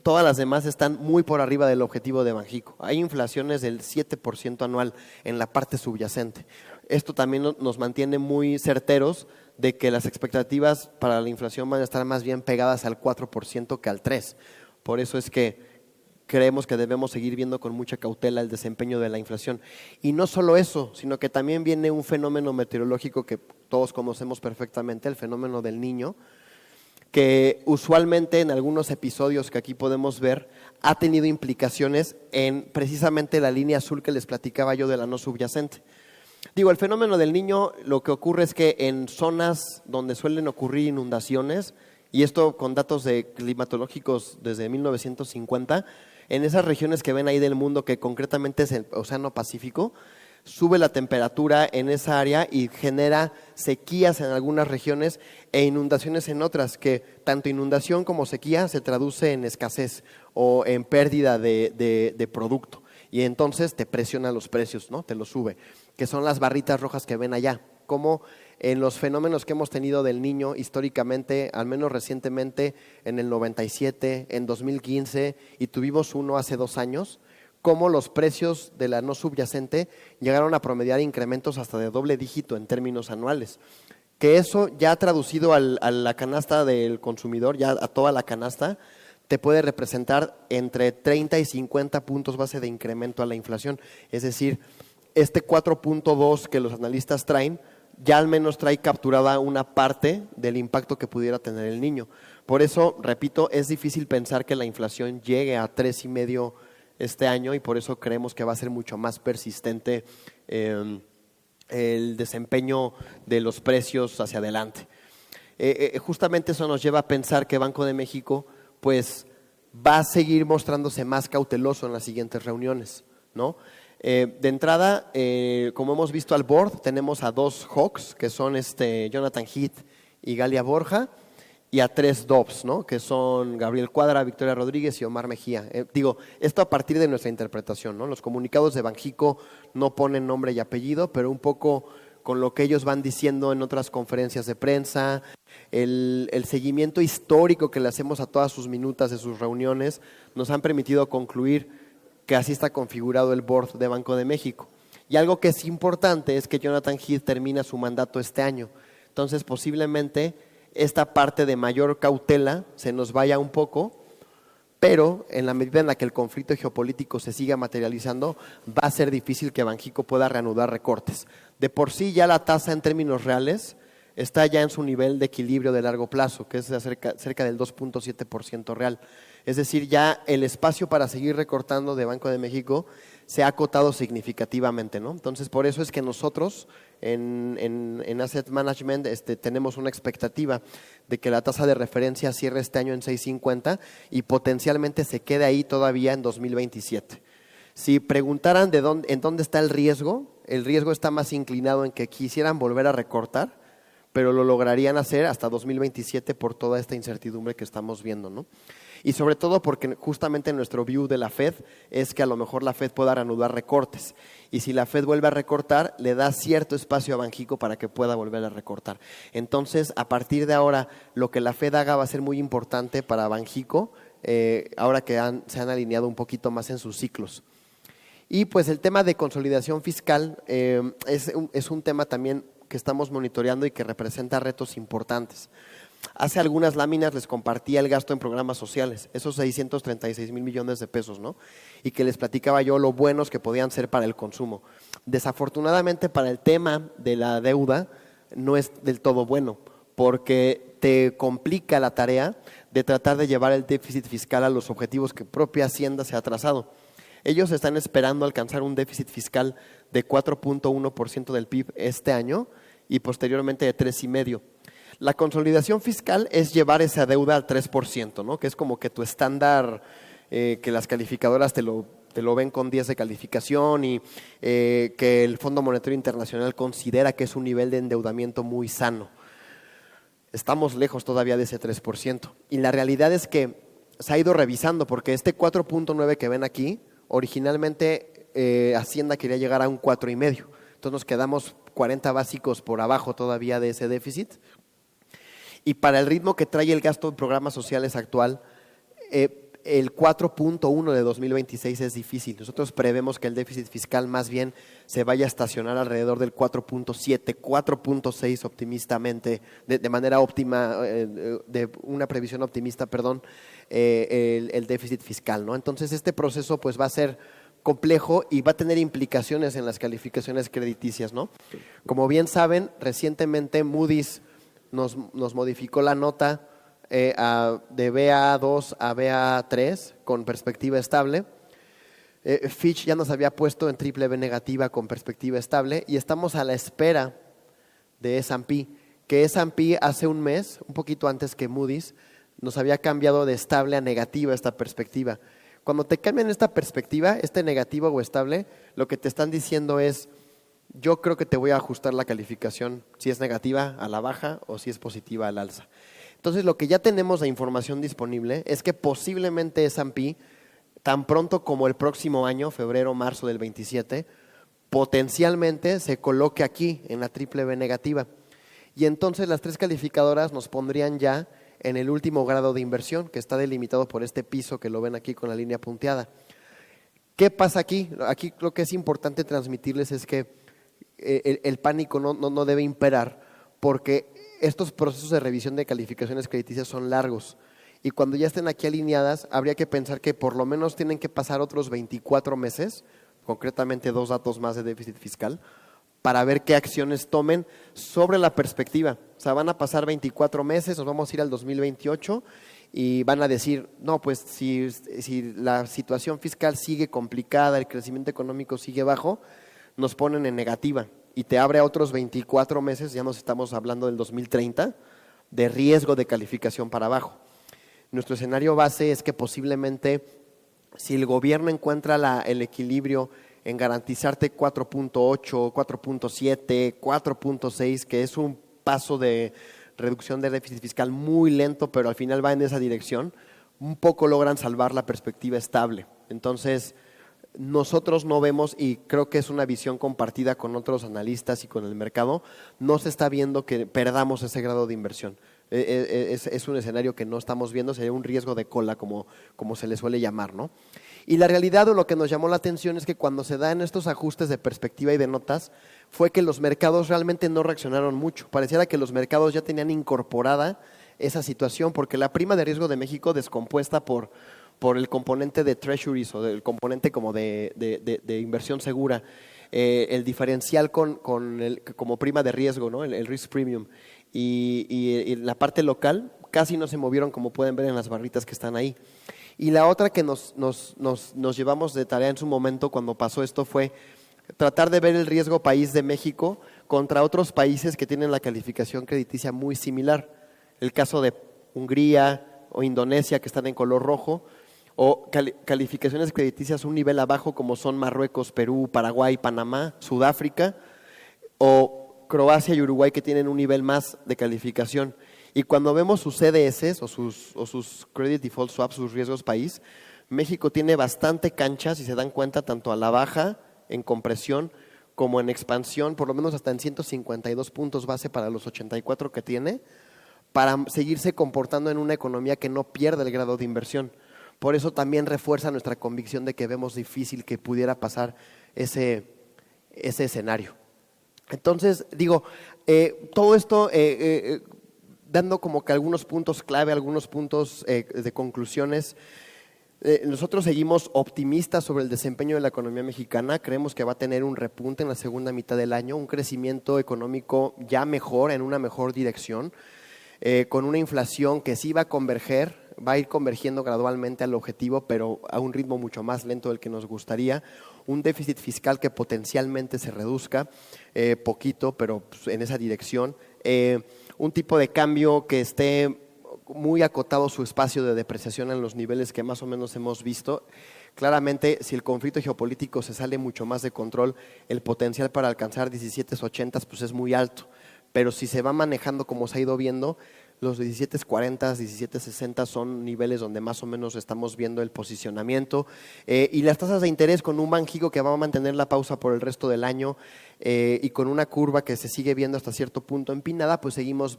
todas las demás están muy por arriba del objetivo de Banxico. Hay inflaciones del 7% anual en la parte subyacente. Esto también nos mantiene muy certeros de que las expectativas para la inflación van a estar más bien pegadas al 4% que al 3%. Por eso es que creemos que debemos seguir viendo con mucha cautela el desempeño de la inflación. Y no solo eso, sino que también viene un fenómeno meteorológico que todos conocemos perfectamente, el fenómeno del Niño, que usualmente en algunos episodios que aquí podemos ver ha tenido implicaciones en precisamente la línea azul que les platicaba yo de la no subyacente. Digo, el fenómeno del Niño, lo que ocurre es que en zonas donde suelen ocurrir inundaciones, y esto con datos climatológicos desde 1950, en esas regiones que ven ahí del mundo, que concretamente es el Océano Pacífico, sube la temperatura en esa área y genera sequías en algunas regiones e inundaciones en otras, que tanto inundación como sequía se traduce en escasez o en pérdida de producto. Y entonces te presiona los precios, ¿no? Te los sube, que son las barritas rojas que ven allá. cómo en los fenómenos que hemos tenido del niño históricamente, al menos recientemente en el 97, en 2015 y tuvimos uno hace 2 años, cómo los precios de la no subyacente llegaron a promediar incrementos hasta de doble dígito en términos anuales. Que eso ya traducido a la canasta del consumidor, ya a toda la canasta, te puede representar entre 30 y 50 puntos base de incremento a la inflación. Es decir, este 4.2 que los analistas traen, ya al menos trae capturada una parte del impacto que pudiera tener el niño. Por eso, repito, es difícil pensar que la inflación llegue a 3,5 este año y por eso creemos que va a ser mucho más persistente el desempeño de los precios hacia adelante. Justamente eso nos lleva a pensar que Banco de México pues va a seguir mostrándose más cauteloso en las siguientes reuniones, ¿no? De entrada, como hemos visto al board, tenemos a 2 hawks, que son Jonathan Heath y Galia Borja, y a 3 doves, ¿no? Que son Gabriel Cuadra, Victoria Rodríguez y Omar Mejía. Esto a partir de nuestra interpretación, ¿no? Los comunicados de Banxico no ponen nombre y apellido, pero un poco con lo que ellos van diciendo en otras conferencias de prensa, el seguimiento histórico que le hacemos a todas sus minutas de sus reuniones, nos han permitido concluir que así está configurado el board de Banco de México. Y algo que es importante es que Jonathan Heath termina su mandato este año. Entonces, posiblemente esta parte de mayor cautela se nos vaya un poco, pero en la medida en la que el conflicto geopolítico se siga materializando, va a ser difícil que Banxico pueda reanudar recortes. De por sí ya la tasa en términos reales está ya en su nivel de equilibrio de largo plazo, que es cerca del 2.7% real. Es decir, ya el espacio para seguir recortando de Banco de México se ha acotado significativamente, ¿no? Entonces, por eso es que nosotros en Asset Management tenemos una expectativa de que la tasa de referencia cierre este año en 6.50 y potencialmente se quede ahí todavía en 2027. Si preguntaran en dónde está el riesgo está más inclinado en que quisieran volver a recortar, pero lo lograrían hacer hasta 2027 por toda esta incertidumbre que estamos viendo, ¿no? Y sobre todo porque justamente nuestro view de la Fed es que a lo mejor la Fed pueda reanudar recortes. Y si la Fed vuelve a recortar, le da cierto espacio a Banxico para que pueda volver a recortar. Entonces, a partir de ahora, lo que la Fed haga va a ser muy importante para Banxico, ahora que se han alineado un poquito más en sus ciclos. Y pues el tema de consolidación fiscal es un tema también que estamos monitoreando y que representa retos importantes. Hace algunas láminas les compartía el gasto en programas sociales, esos 636,000 millones de pesos, ¿no? Y que les platicaba yo lo buenos que podían ser para el consumo. Desafortunadamente para el tema de la deuda no es del todo bueno, porque te complica la tarea de tratar de llevar el déficit fiscal a los objetivos que propia Hacienda se ha trazado. Ellos están esperando alcanzar un déficit fiscal de 4.1% del PIB este año y posteriormente de 3,5%. La consolidación fiscal es llevar esa deuda al 3%, ¿no? Que es como que tu estándar, que las calificadoras te lo ven con 10 de calificación y que el Fondo Monetario Internacional considera que es un nivel de endeudamiento muy sano. Estamos lejos todavía de ese 3%. Y la realidad es que se ha ido revisando porque este 4.9 que ven aquí, originalmente Hacienda quería llegar a un 4,5. Entonces nos quedamos 40 básicos por abajo todavía de ese déficit. Y para el ritmo que trae el gasto en programas sociales actual, el 4.1 de 2026 es difícil. Nosotros prevemos que el déficit fiscal más bien se vaya a estacionar alrededor del 4.7, 4.6 optimistamente, de manera óptima, de una previsión optimista, el déficit fiscal, ¿no? Entonces este proceso pues va a ser complejo y va a tener implicaciones en las calificaciones crediticias, ¿no? Como bien saben, recientemente Moody's nos modificó la nota de BA2 a BA3 con perspectiva estable. Fitch ya nos había puesto en BBB negativa con perspectiva estable y estamos a la espera de S&P, que S&P hace un mes, un poquito antes que Moody's, nos había cambiado de estable a negativa esta perspectiva. Cuando te cambian esta perspectiva, negativo o estable, lo que te están diciendo es: yo creo que te voy a ajustar la calificación si es negativa a la baja o si es positiva al alza. Entonces, lo que ya tenemos de información disponible es que posiblemente S&P, tan pronto como el próximo año, febrero, marzo del 27, potencialmente se coloque aquí en la triple B negativa. Y entonces las 3 calificadoras nos pondrían ya en el último grado de inversión, que está delimitado por este piso que lo ven aquí con la línea punteada. ¿Qué pasa aquí? Aquí lo que es importante transmitirles es que el pánico no debe imperar, porque estos procesos de revisión de calificaciones crediticias son largos. Y cuando ya estén aquí alineadas, habría que pensar que por lo menos tienen que pasar otros 24 meses, concretamente 2 datos más de déficit fiscal, para ver qué acciones tomen sobre la perspectiva. O sea, van a pasar 24 meses, nos vamos a ir al 2028 y van a decir, no, pues si la situación fiscal sigue complicada, el crecimiento económico sigue bajo, nos ponen en negativa y te abre a otros 24 meses, ya nos estamos hablando del 2030, de riesgo de calificación para abajo. Nuestro escenario base es que posiblemente, si el gobierno encuentra el equilibrio en garantizarte 4.8, 4.7, 4.6, que es un paso de reducción de déficit fiscal muy lento, pero al final va en esa dirección, un poco logran salvar la perspectiva estable. Entonces, nosotros no vemos, y creo que es una visión compartida con otros analistas y con el mercado, no se está viendo que perdamos ese grado de inversión. Es un escenario que no estamos viendo, sería un riesgo de cola, como se le suele llamar, ¿no? Y la realidad, o lo que nos llamó la atención, es que cuando se dan estos ajustes de perspectiva y de notas, fue que los mercados realmente no reaccionaron mucho. Pareciera que los mercados ya tenían incorporada esa situación, porque la prima de riesgo de México, descompuesta por el componente de treasuries o del componente como de inversión segura, el diferencial como prima de riesgo, ¿no? el risk premium, y la parte local casi no se movieron, como pueden ver en las barritas que están ahí. Y la otra que nos llevamos de tarea en su momento cuando pasó esto fue tratar de ver el riesgo país de México contra otros países que tienen la calificación crediticia muy similar. El caso de Hungría o Indonesia, que están en color rojo, o calificaciones crediticias un nivel abajo, como son Marruecos, Perú, Paraguay, Panamá, Sudáfrica, o Croacia y Uruguay, que tienen un nivel más de calificación. Y cuando vemos sus CDS o sus Credit Default Swaps, sus riesgos país, México tiene bastante cancha, si se dan cuenta, tanto a la baja, en compresión, como en expansión, por lo menos hasta en 152 puntos base para los 84 que tiene, para seguirse comportando en una economía que no pierda el grado de inversión. Por eso también refuerza nuestra convicción de que vemos difícil que pudiera pasar ese escenario. Entonces, digo, todo esto dando como que algunos puntos clave, algunos puntos de conclusiones. Nosotros seguimos optimistas sobre el desempeño de la economía mexicana. Creemos que va a tener un repunte en la segunda mitad del año, un crecimiento económico ya mejor, en una mejor dirección, con una inflación que sí va a converger, va a ir convergiendo gradualmente al objetivo, pero a un ritmo mucho más lento del que nos gustaría. Un déficit fiscal que potencialmente se reduzca poquito, pero pues, en esa dirección. Un tipo de cambio que esté muy acotado su espacio de depreciación en los niveles que más o menos hemos visto. Claramente, si el conflicto geopolítico se sale mucho más de control, el potencial para alcanzar 17.80 pues es muy alto. Pero si se va manejando como se ha ido viendo, los 17.40, 17.60 son niveles donde más o menos estamos viendo el posicionamiento. Y las tasas de interés con un Banjico que va a mantener la pausa por el resto del año y con una curva que se sigue viendo hasta cierto punto empinada, pues seguimos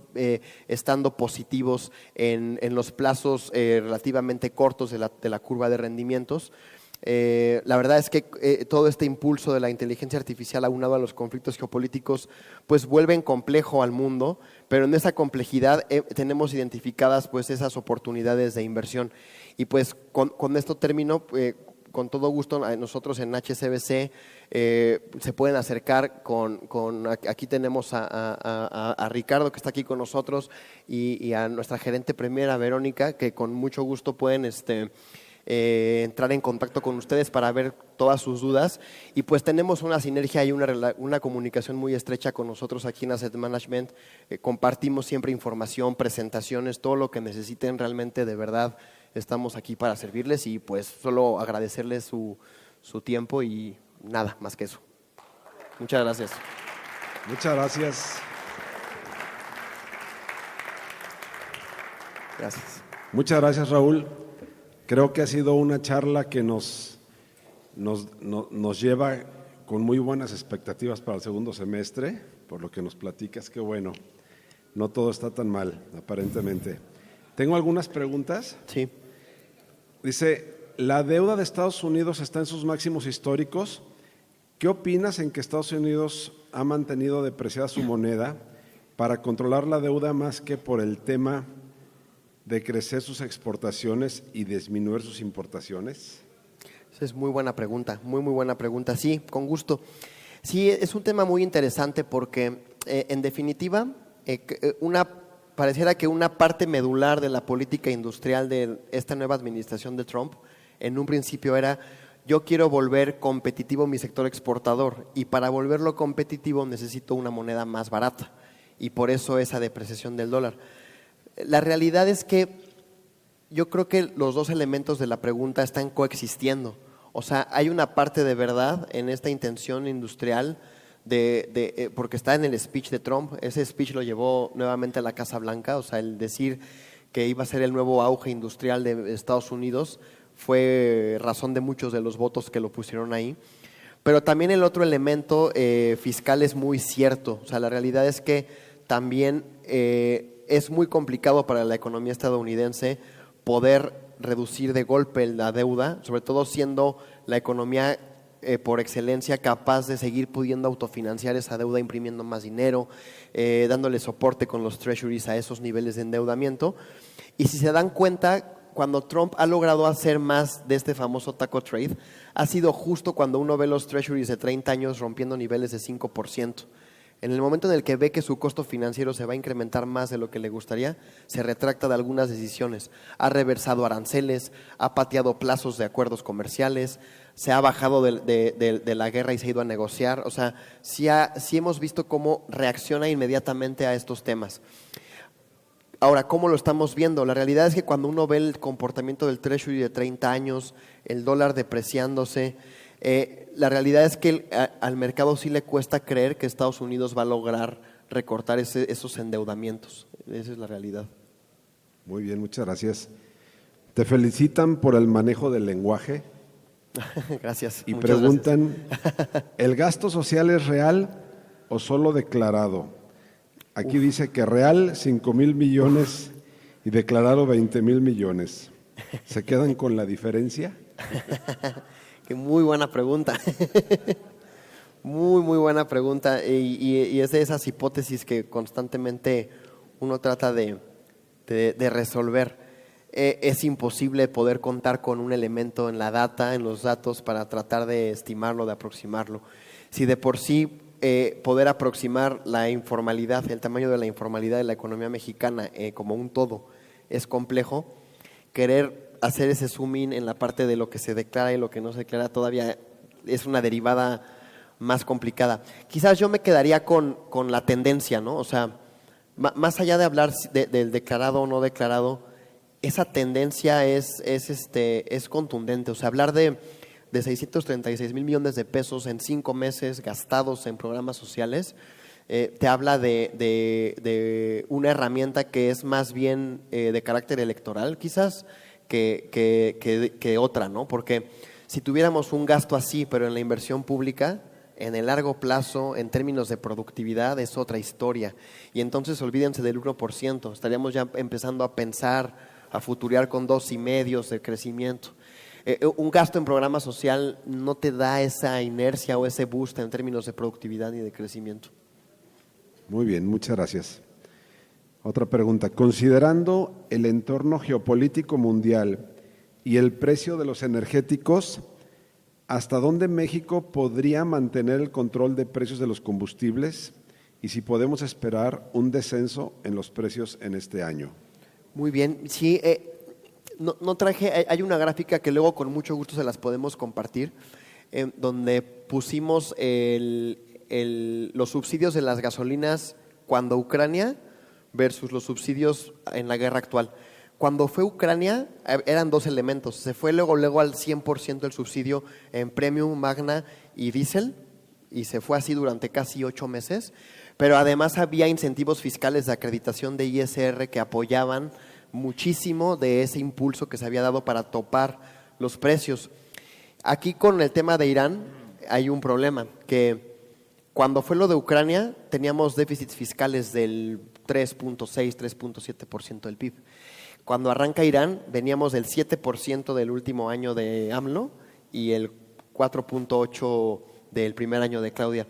estando positivos en los plazos relativamente cortos de la curva de rendimientos. La verdad es que todo este impulso de la inteligencia artificial aunado a los conflictos geopolíticos pues vuelven complejo al mundo, pero en esa complejidad tenemos identificadas pues esas oportunidades de inversión. Y pues con esto termino, con todo gusto nosotros en HSBC se pueden acercar aquí tenemos a Ricardo, que está aquí con nosotros, y a nuestra gerente primera, Verónica, que con mucho gusto pueden entrar en contacto con ustedes para ver todas sus dudas. Y pues tenemos una sinergia y una comunicación muy estrecha con nosotros aquí en Asset Management. Compartimos siempre información, presentaciones, todo lo que necesiten. Realmente, de verdad, estamos aquí para servirles y pues solo agradecerles su tiempo y nada más que eso. Muchas gracias. Muchas gracias. Gracias. Muchas gracias, Raúl. Creo que ha sido una charla que nos lleva con muy buenas expectativas para el segundo semestre, por lo que nos platicas, qué bueno. No todo está tan mal, aparentemente. Tengo algunas preguntas. Sí. Dice, la deuda de Estados Unidos está en sus máximos históricos. ¿Qué opinas en que Estados Unidos ha mantenido depreciada su moneda para controlar la deuda más que por el tema de crecer sus exportaciones y disminuir sus importaciones? Esa es muy buena pregunta, muy buena pregunta. Sí, con gusto. Sí, es un tema muy interesante porque, en definitiva, pareciera que una parte medular de la política industrial de esta nueva administración de Trump, en un principio era: yo quiero volver competitivo mi sector exportador, y para volverlo competitivo necesito una moneda más barata, y por eso esa depreciación del dólar. La realidad es que yo creo que los dos elementos de la pregunta están coexistiendo. O sea, hay una parte de verdad en esta intención industrial porque está en el speech de Trump. Ese speech lo llevó nuevamente a la Casa Blanca. O sea, el decir que iba a ser el nuevo auge industrial de Estados Unidos fue razón de muchos de los votos que lo pusieron ahí. Pero también el otro elemento fiscal es muy cierto. O sea, la realidad es que también es muy complicado para la economía estadounidense poder reducir de golpe la deuda, sobre todo siendo la economía por excelencia capaz de seguir pudiendo autofinanciar esa deuda, imprimiendo más dinero, dándole soporte con los treasuries a esos niveles de endeudamiento. Y si se dan cuenta, cuando Trump ha logrado hacer más de este famoso taco trade, ha sido justo cuando uno ve los treasuries de 30 años rompiendo niveles de 5%. En el momento en el que ve que su costo financiero se va a incrementar más de lo que le gustaría, se retracta de algunas decisiones. Ha reversado aranceles, ha pateado plazos de acuerdos comerciales, se ha bajado de la guerra y se ha ido a negociar. O sea, sí hemos visto cómo reacciona inmediatamente a estos temas. Ahora, ¿cómo lo estamos viendo? La realidad es que cuando uno ve el comportamiento del Treasury de 30 años, el dólar depreciándose, la realidad es que al mercado sí le cuesta creer que Estados Unidos va a lograr recortar esos endeudamientos. Esa es la realidad. Muy bien, muchas gracias. Te felicitan por el manejo del lenguaje. Gracias. Y muchas preguntan, gracias. ¿el gasto social es real o solo declarado? Aquí dice que real 5,000 millones y declarado 20,000 millones. ¿Se quedan con la diferencia? Qué muy buena pregunta. Muy buena pregunta. Y es de esas hipótesis que constantemente uno trata de resolver. Es imposible poder contar con un elemento en la data, en los datos, para tratar de estimarlo, de aproximarlo. Si de por sí poder aproximar la informalidad, el tamaño de la informalidad de la economía mexicana como un todo es complejo, querer hacer ese zoom in en la parte de lo que se declara y lo que no se declara todavía es una derivada más complicada. Quizás yo me quedaría con la tendencia, ¿no? O sea, más allá de hablar del declarado o no declarado, esa tendencia es contundente. O sea, hablar de 636,000 millones de pesos en 5 meses gastados en programas sociales, te habla de una herramienta que es más bien de carácter electoral, quizás, que otra, ¿no? Porque si tuviéramos un gasto así, pero en la inversión pública, en el largo plazo, en términos de productividad, es otra historia. Y entonces olvídense del 1%, estaríamos ya empezando a pensar, a futurear con 2,5% de crecimiento. Un gasto en programa social no te da esa inercia o ese boost en términos de productividad ni de crecimiento. Muy bien, muchas gracias. Otra pregunta. Considerando el entorno geopolítico mundial y el precio de los energéticos, ¿hasta dónde México podría mantener el control de precios de los combustibles? Y si podemos esperar un descenso en los precios en este año. Muy bien, sí. No traje, hay una gráfica que luego con mucho gusto se las podemos compartir, donde pusimos los subsidios de las gasolinas cuando Ucrania versus los subsidios en la guerra actual. Cuando fue Ucrania eran dos elementos, se fue luego al 100% el subsidio en Premium, Magna y Diesel, y se fue así durante casi 8 meses, pero además había incentivos fiscales de acreditación de ISR que apoyaban muchísimo de ese impulso que se había dado para topar los precios. Aquí con el tema de Irán hay un problema. que cuando fue lo de Ucrania teníamos déficits fiscales del 3.6, 3.7% del PIB. Cuando arranca Irán veníamos del 7% del último año de AMLO y el 4.8% del primer año de Claudia.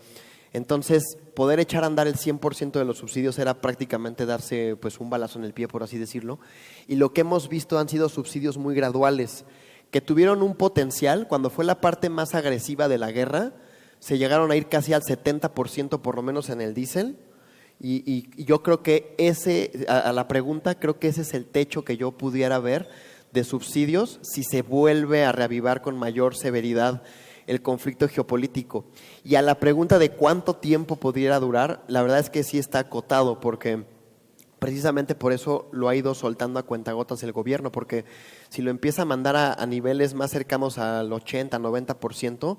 Entonces, poder echar a andar el 100% de los subsidios era prácticamente darse pues un balazo en el pie, por así decirlo. Y lo que hemos visto han sido subsidios muy graduales, que tuvieron un potencial. Cuando fue la parte más agresiva de la guerra, se llegaron a ir casi al 70% por lo menos en el diésel. Y yo creo que a la pregunta, creo que ese es el techo que yo pudiera ver de subsidios si se vuelve a reavivar con mayor severidad el conflicto geopolítico. Y a la pregunta de cuánto tiempo pudiera durar, la verdad es que sí está acotado, porque precisamente por eso lo ha ido soltando a cuentagotas el gobierno, porque si lo empieza a mandar a niveles más cercanos al 80, 90%,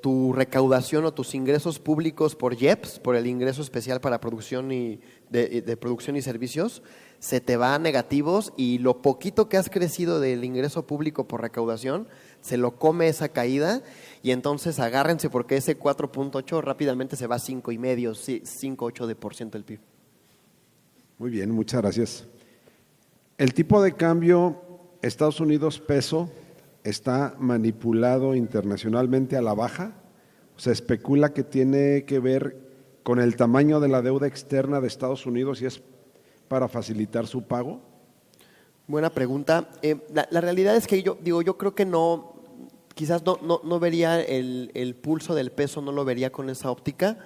tu recaudación o tus ingresos públicos por IEPS, por el ingreso especial para producción de producción y servicios, se te va a negativos, y lo poquito que has crecido del ingreso público por recaudación se lo come esa caída, y entonces agárrense porque ese 4.8 rápidamente se va a 5,5, 5,8% del PIB. Muy bien, muchas gracias. El tipo de cambio Estados Unidos peso está manipulado internacionalmente a la baja. Se especula que tiene que ver con el tamaño de la deuda externa de Estados Unidos y es para facilitar su pago. Buena pregunta. La realidad es que yo creo que no, quizás no vería el pulso del peso, no lo vería con esa óptica,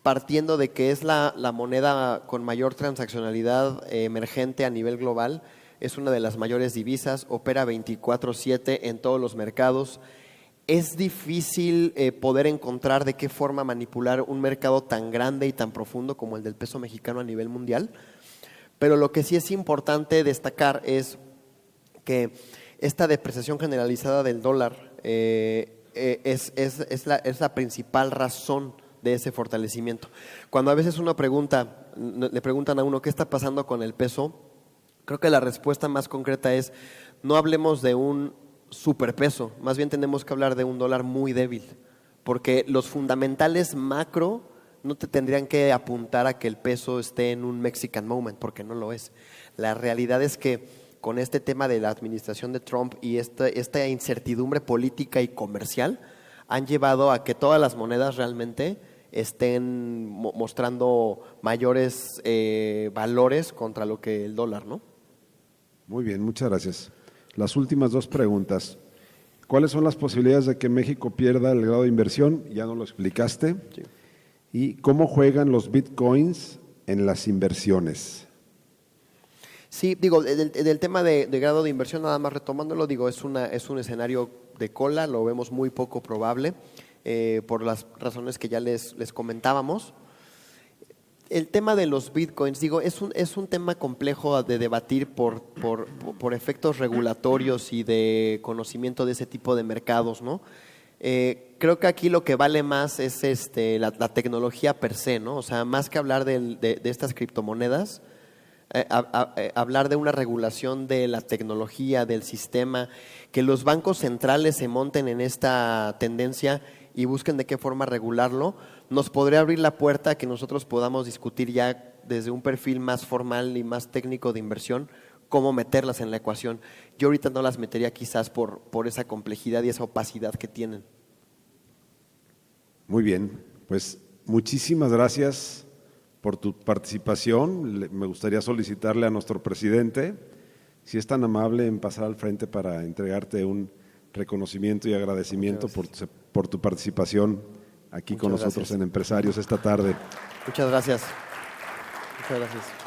partiendo de que es la moneda con mayor transaccionalidad emergente a nivel global. Es una de las mayores divisas, opera 24/7 en todos los mercados. Es difícil poder encontrar de qué forma manipular un mercado tan grande y tan profundo como el del peso mexicano a nivel mundial. Pero lo que sí es importante destacar es que esta depreciación generalizada del dólar es la principal razón de ese fortalecimiento. Cuando a veces le preguntan a uno qué está pasando con el peso, creo que la respuesta más concreta es: no hablemos de un superpeso, más bien tenemos que hablar de un dólar muy débil, porque los fundamentales macro no te tendrían que apuntar a que el peso esté en un Mexican moment, porque no lo es. La realidad es que con este tema de la administración de Trump y esta incertidumbre política y comercial han llevado a que todas las monedas realmente estén mostrando mayores valores contra lo que el dólar, ¿no? Muy bien, muchas gracias. Las últimas dos preguntas. ¿Cuáles son las posibilidades de que México pierda el grado de inversión? Ya nos lo explicaste. Sí. ¿Y cómo juegan los bitcoins en las inversiones? Sí, digo, del tema de grado de inversión, nada más retomándolo, digo, es un escenario de cola, lo vemos muy poco probable, por las razones que ya les comentábamos. El tema de los bitcoins, digo, es un tema complejo de debatir por efectos regulatorios y de conocimiento de ese tipo de mercados, ¿no? Creo que aquí lo que vale más es la tecnología per se, ¿no? O sea, más que hablar de estas criptomonedas, hablar de una regulación de la tecnología, del sistema, que los bancos centrales se monten en esta tendencia y busquen de qué forma regularlo, nos podría abrir la puerta a que nosotros podamos discutir ya desde un perfil más formal y más técnico de inversión cómo meterlas en la ecuación. Yo ahorita no las metería quizás por esa complejidad y esa opacidad que tienen. Muy bien, pues muchísimas gracias por tu participación. Me gustaría solicitarle a nuestro presidente, si es tan amable, en pasar al frente para entregarte un reconocimiento y agradecimiento por tu participación aquí con nosotros en Empresarios esta tarde. Muchas gracias. Muchas gracias.